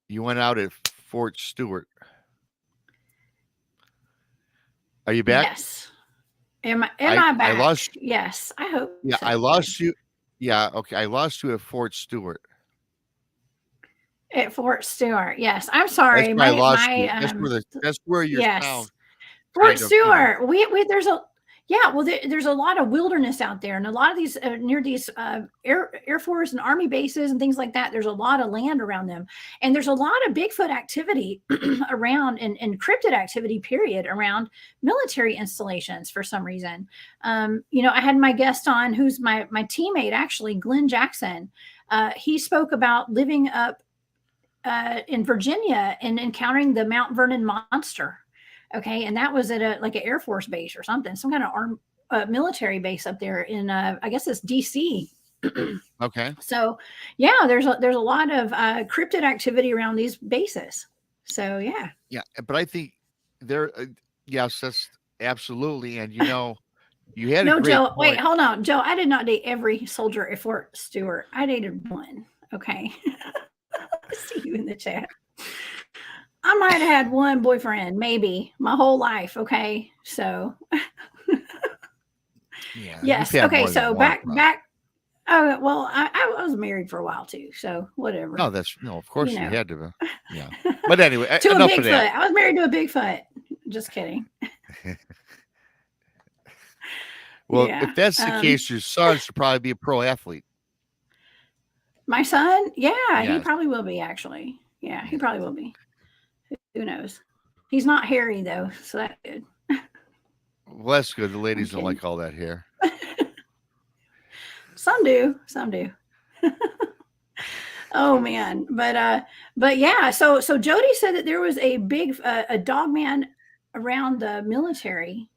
You went out at Fort Stewart. Are you back? Yes. Am I back? I lost. Yes, I hope. Yeah, so. I lost you. Yeah, okay. I lost you at Fort Stewart. At Fort Stewart, yes. I'm sorry. That's where your town. Fort Stewart. There's a lot of wilderness out there, and a lot of these near these Air Force and Army bases and things like that. There's a lot of land around them, and there's a lot of Bigfoot activity around and cryptid activity, period, around military installations for some reason. I had my guest on, who's my teammate, actually, Glenn Jackson. He spoke about living up in Virginia and encountering the Mount Vernon monster. Okay, and that was at an Air Force base or something, some kind of military base up there in I guess it's DC. Okay. So yeah, there's a lot of cryptid activity around these bases. So yeah. Yeah, but I think there, yes, that's absolutely, and you had no, a great Joe. point. Wait, hold on, Joe. I did not date every soldier at Fort Stewart. I dated one. Okay. See, you in the chat. I might have had one boyfriend, maybe, my whole life. Okay, so Yeah. yes. You've had Okay, more than so one, back probably. back. Oh well, I was married for a while too, so whatever. No, no. Of course You you know, had to be. Yeah. But anyway, to a enough of that. Bigfoot. I was married to a Bigfoot. Just kidding. Well, Yeah. if that's the case, your son should probably be a pro athlete. My son, yeah, he Yes. probably will be actually. Yeah, he Yeah. probably will be. Who knows? He's not hairy though, so that's good. Well, that's good. The I'm ladies don't kidding. like all that hair. Some do, some do. Oh man, but yeah. So Jody said that there was a big a dog man around the military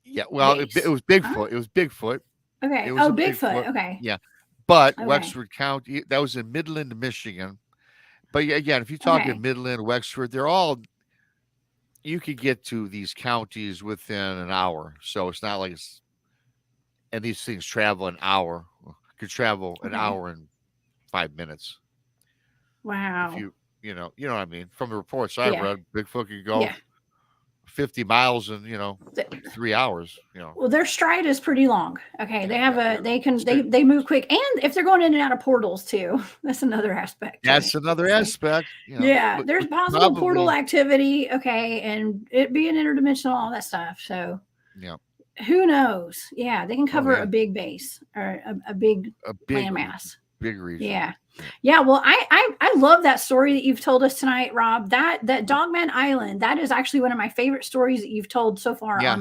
Yeah. Well, it base. was Huh? Bigfoot. It was Bigfoot. Okay. It was Oh, a Bigfoot. Bigfoot. Okay. Yeah. But Okay. Wexford County, that was in Midland, Michigan. But again, if you talk Okay. in Midland, Wexford, they're all, you could get to these counties within an hour. So it's not like it's, and these things travel an hour, could travel an Okay. hour and 5 minutes. Wow. If you know what I mean? From the reports I've Yeah. read, Bigfoot could go Yeah. 50 miles in, Th- 3 hours, Well, their stride is pretty long. Okay, they have Yeah, a they can Straight- they move quick, and if they're going in and out of portals too, that's another aspect. to That's it. another So, aspect. yeah, but there's possible portal probably, activity. Okay, and it being interdimensional, all that stuff. So yeah. who knows? Yeah, they can Oh, cover yeah. a big base or a big A big, landmass. big region. Yeah. Yeah. Well, I love that story that you've told us tonight, Rob. That Dogman Island, that is actually one of my favorite stories that you've told so far Yeah.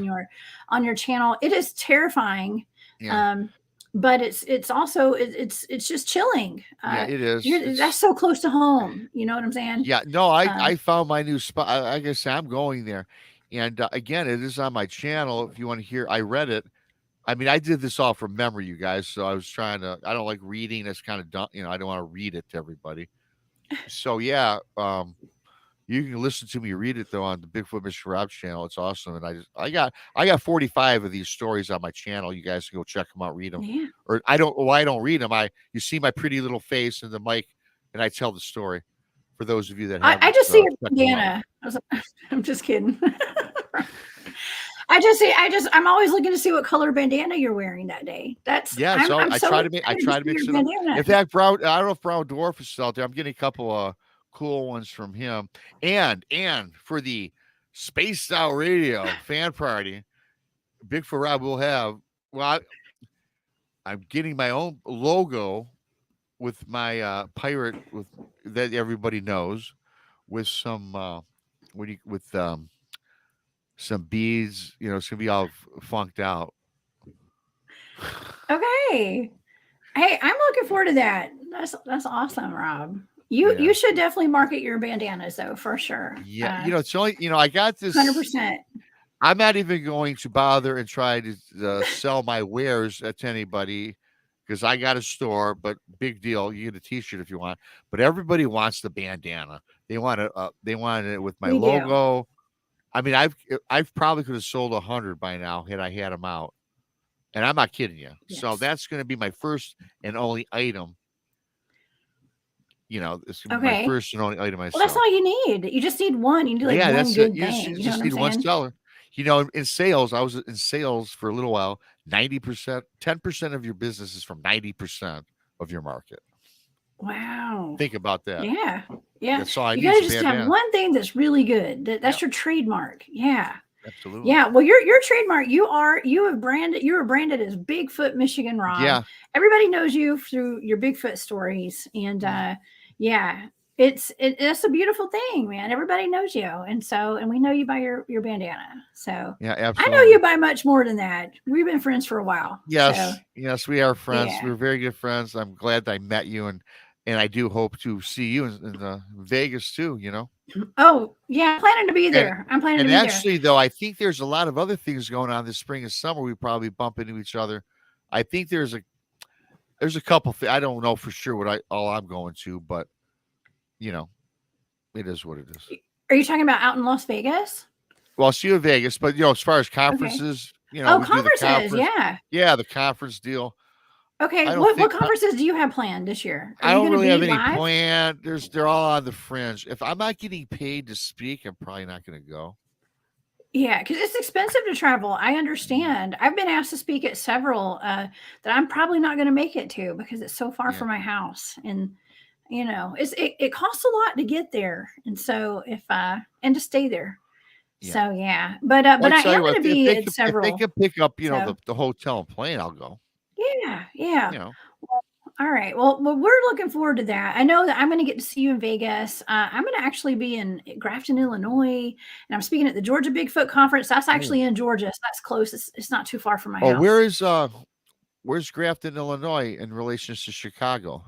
on your channel. It is terrifying. Yeah. But it's also it's just chilling. Yeah, it is. That's so close to home. You know what I'm saying? Yeah, no, Um, I found my new spot. I guess I'm going there. And again, it is on my channel. If you want to hear, I read it. I mean, I did this all from memory, you guys. So I was trying to, I don't like reading. That's kind of dumb. I don't want to read it to everybody. So yeah, you can listen to me read it though on the Bigfoot Michigan Rob channel. It's awesome. And I got 45 of these stories on my channel. You guys can go check them out, read them. yeah. Or I don't read them. You see my pretty little face in the mic and I tell the story for those of you that haven't. I just see a checked them out. bandana. I'm just kidding. I'm always looking to see what color bandana you're wearing that day. That's Yeah, so I'm I so try to excited mix see it your up. bandana. In fact, I don't know if Brown Dwarf is still out there. I'm getting a couple of cool ones from him. And for the Spaced Out Radio fan party, Bigfoot Rob will have, well, I'm getting my own logo with my pirate with that everybody knows, with some some beads. It's gonna be all funked out. Okay. Hey, I'm looking forward to that. That's awesome, Rob. You Yeah. should definitely market your bandanas though, for sure. Yeah, it's only I got this. 100%. I'm not even going to bother and try to sell my wares to anybody because I got a store. But big deal, you get a T-shirt if you want. But everybody wants the bandana. They want it. They wanted it with my We do. logo. I mean, I've probably could have sold 100 by now had I had them out, and I'm not kidding you. So Yes. that's going to be my first and only item. It's gonna be my Okay. first and only item I Well, sell. that's all you need. You just need one. You need like Yeah, one that's good it. You thing. You know just what need I'm one saying? seller. In sales, I was in sales for a little while. 90%, 10% of your business is from 90% of your market. Wow. Think about that. Yeah. Yeah. That's all I You need. gotta is a just have bandana. one thing that's really good. That's your trademark. Yeah. Absolutely. Yeah. Well, your trademark, you were branded as Bigfoot Michigan Rob. Yeah. Everybody knows you through your Bigfoot stories. And yeah, it's a beautiful thing, man. Everybody knows you. And we know you by your bandana. So Yeah, I absolutely. know you by much more than that. We've been friends for a while. Yes. So, Yes, we are friends. yeah. We're very good friends. I'm glad I met you, and I do hope to see you in Vegas too. oh yeah, I'm planning to be there. I'm planning to And be there. actually, though, I think there's a lot of other things going on this spring and summer. We probably bump into each other. I think there's a couple. I don't know for sure what all I'm going to, but it is what it is. Are you talking about out in Las Vegas? Well, I'll see you in Vegas, but as far as conferences, we do the conferences, conference. yeah. Yeah, the conference deal. Okay, I don't what think conferences do you have planned this year? Are I you don't going to really be have any live? plan. They're all on the fringe. If I'm not getting paid to speak, I'm probably not going to go. Yeah, because it's expensive to travel. I understand. I've been asked to speak at several that I'm probably not going to make it to because it's so far Yeah. from my house, and it costs a lot to get there, and so if and to stay there. Yeah. So yeah, but Well, I I tell am you what, going to if be they at can if they several. can pick up, So the hotel and plane, I'll go. yeah. You know. All right. Well, we're looking forward to that. I know that I'm going to get to see you in Vegas. I'm going to actually be in Grafton, Illinois, and I'm speaking at the Georgia Bigfoot Conference. That's Oh, actually in Georgia, so that's close. It's not too far from my oh, house. where's Grafton, Illinois in relation to Chicago?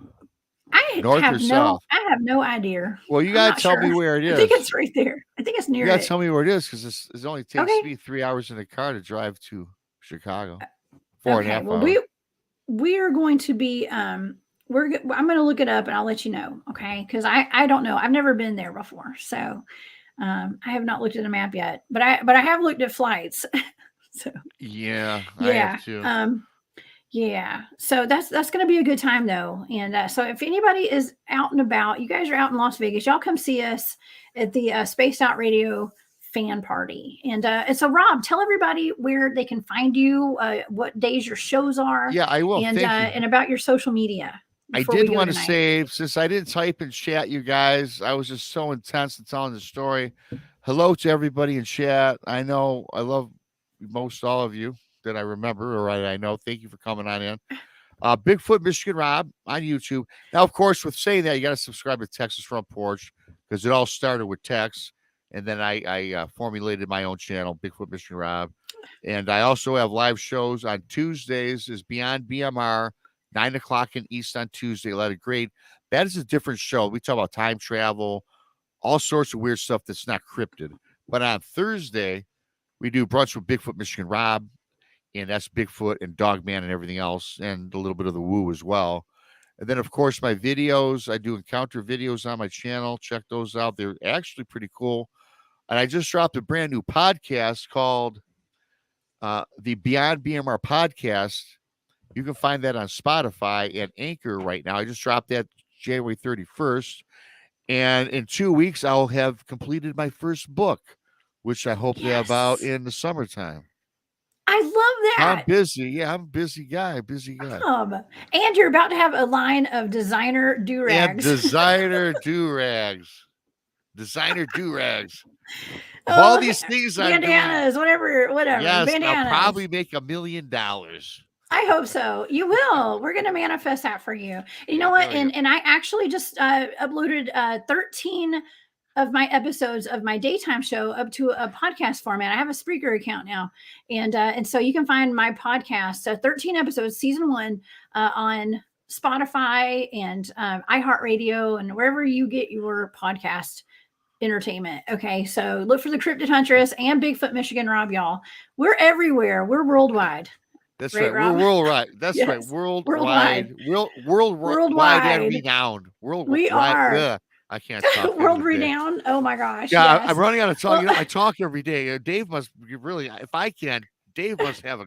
I North or have no, south? I have no idea. Well, you I'm gotta not tell sure. me where it I think is. it's right there. I think it's You near gotta it. tell me where it is because it only takes Okay. me 3 hours in the car to drive to Chicago. Four and a Okay. half Well, hours. we are going to be I'm going to look it up and I'll let you know. Okay, because I don't know. I've never been there before, so I have not looked at a map yet. But I have looked at flights. So Yeah, I have yeah, too. yeah. So that's going to be a good time though. And so if anybody is out and about, you guys are out in Las Vegas, y'all come see us at the Spaced Out Radio fan party. And so Rob, tell everybody where they can find you, what days your shows are, Yeah, I will. Thank you. and about your social media I before we did go want to tonight. say, since I didn't type in chat, you guys, I was just so intense in telling the story. Hello to everybody in chat. I know I love most all of you that I remember, or I know. Thank you for coming on in. Bigfoot Michigan Rob on YouTube. Now, of course, with saying that, you got to subscribe to Texas Front Porch because it all started with Tex, and then I formulated my own channel, Bigfoot Michigan Rob, and I also have live shows on Tuesdays. Is Beyond BMR 9 o'clock in East on Tuesday. Let it great. That is a different show. We talk about time travel, all sorts of weird stuff that's not cryptid. But on Thursday, we do brunch with Bigfoot Michigan Rob, and that's Bigfoot and Dogman and everything else, and a little bit of the woo as well. And then, of course, my videos. I do encounter videos on my channel. Check those out. They're actually pretty cool. And I just dropped a brand new podcast called the Beyond BMR Podcast. You can find that on Spotify and Anchor right now. I just dropped that January 31st. And in 2 weeks, I'll have completed my first book, which I hope to have out Yes, in the summertime. I love I'm that. busy. Yeah, I'm a busy guy. Busy guy. And you're about to have a line of designer And do-rags. designer do-rags. Designer do-rags. Of all Oh, these things I'm doing, bandanas, whatever, yes, I'll bandanas. probably make $1 million. I hope so. You will. We're going to manifest that for you. You know what? There we go. And I actually just uploaded 13 of my episodes of my daytime show up to a podcast format. I have a Spreaker account now, and so you can find my podcast, 13 episodes, season 1, on Spotify and iHeartRadio and wherever you get your podcast entertainment. Okay, so look for the Cryptid Huntress and Bigfoot Michigan Rob, y'all. We're everywhere. We're worldwide. That's Right, right. Rob? We're worldwide. That's right. Yes. Worldwide. Worldwide and Worldwide. renowned. We are. Ugh, I can't talk. World renowned. Oh my gosh. Yeah, Yes. I'm running out of time. Well, I talk every day. Dave must really, if I can, Dave must have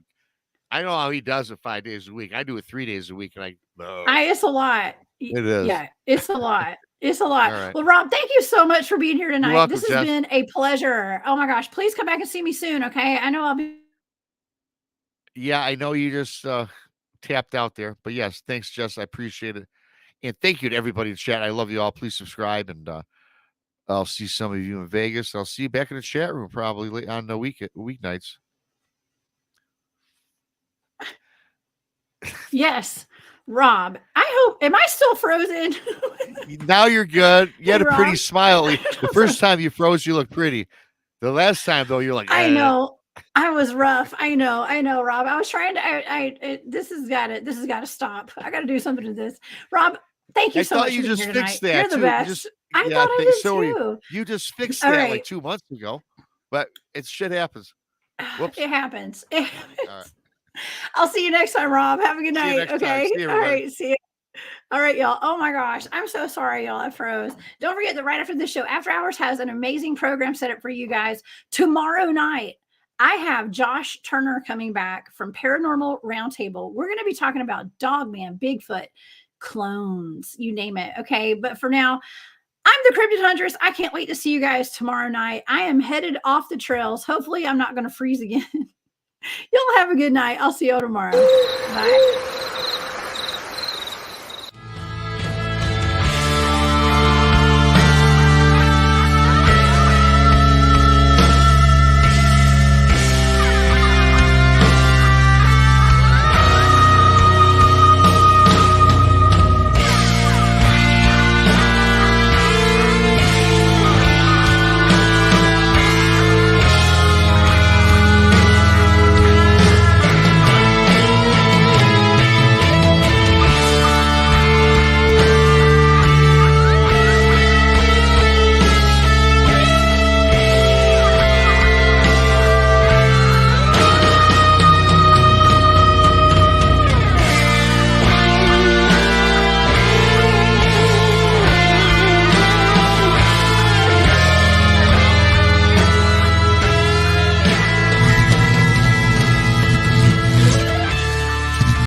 I don't know how he does it 5 days a week. I do it 3 days a week, and it's a lot. it is. Yeah, it's a lot. It's a lot. All right. Well, Rob, thank you so much for being here tonight. welcome, This has Jess. been a pleasure. Oh my gosh. Please come back and see me soon. Okay. I know I'll be. Yeah, I know you just tapped out there, but yes, thanks, Jess. I appreciate it, and thank you to everybody in chat. I love you all. Please subscribe, and I'll see some of you in Vegas. I'll see you back in the chat room probably on the weeknights. Yes. Rob, I hope. Am I still frozen? Now you're good. You had Hey, a pretty Rob. smile. The first time you froze, you looked pretty. The last time though, you're like, I know. I was rough. I know, Rob. I was trying to. This has got to stop. I got to do something to this, Rob. Thank you so much. I thought you for being just here fixed tonight. that. You're the too. best. I thought I did too. You just fixed All that right. like 2 months ago, but shit happens. Whoops. It happens. It happens. All right. I'll see you next time, Rob. Have a good See you night. next time. Okay. See you, All everybody. right. See you. All right, y'all. Oh my gosh. I'm so sorry, y'all. I froze. Don't forget that right after this show, After Hours has an amazing program set up for you guys tomorrow night. I have Josh Turner coming back from Paranormal Roundtable. We're going to be talking about Dogman, Bigfoot, clones, you name it. Okay. But for now, I'm the Cryptid Huntress. I can't wait to see you guys tomorrow night. I am headed off the trails. Hopefully, I'm not going to freeze again. Y'all have a good night. I'll see y'all tomorrow. Bye.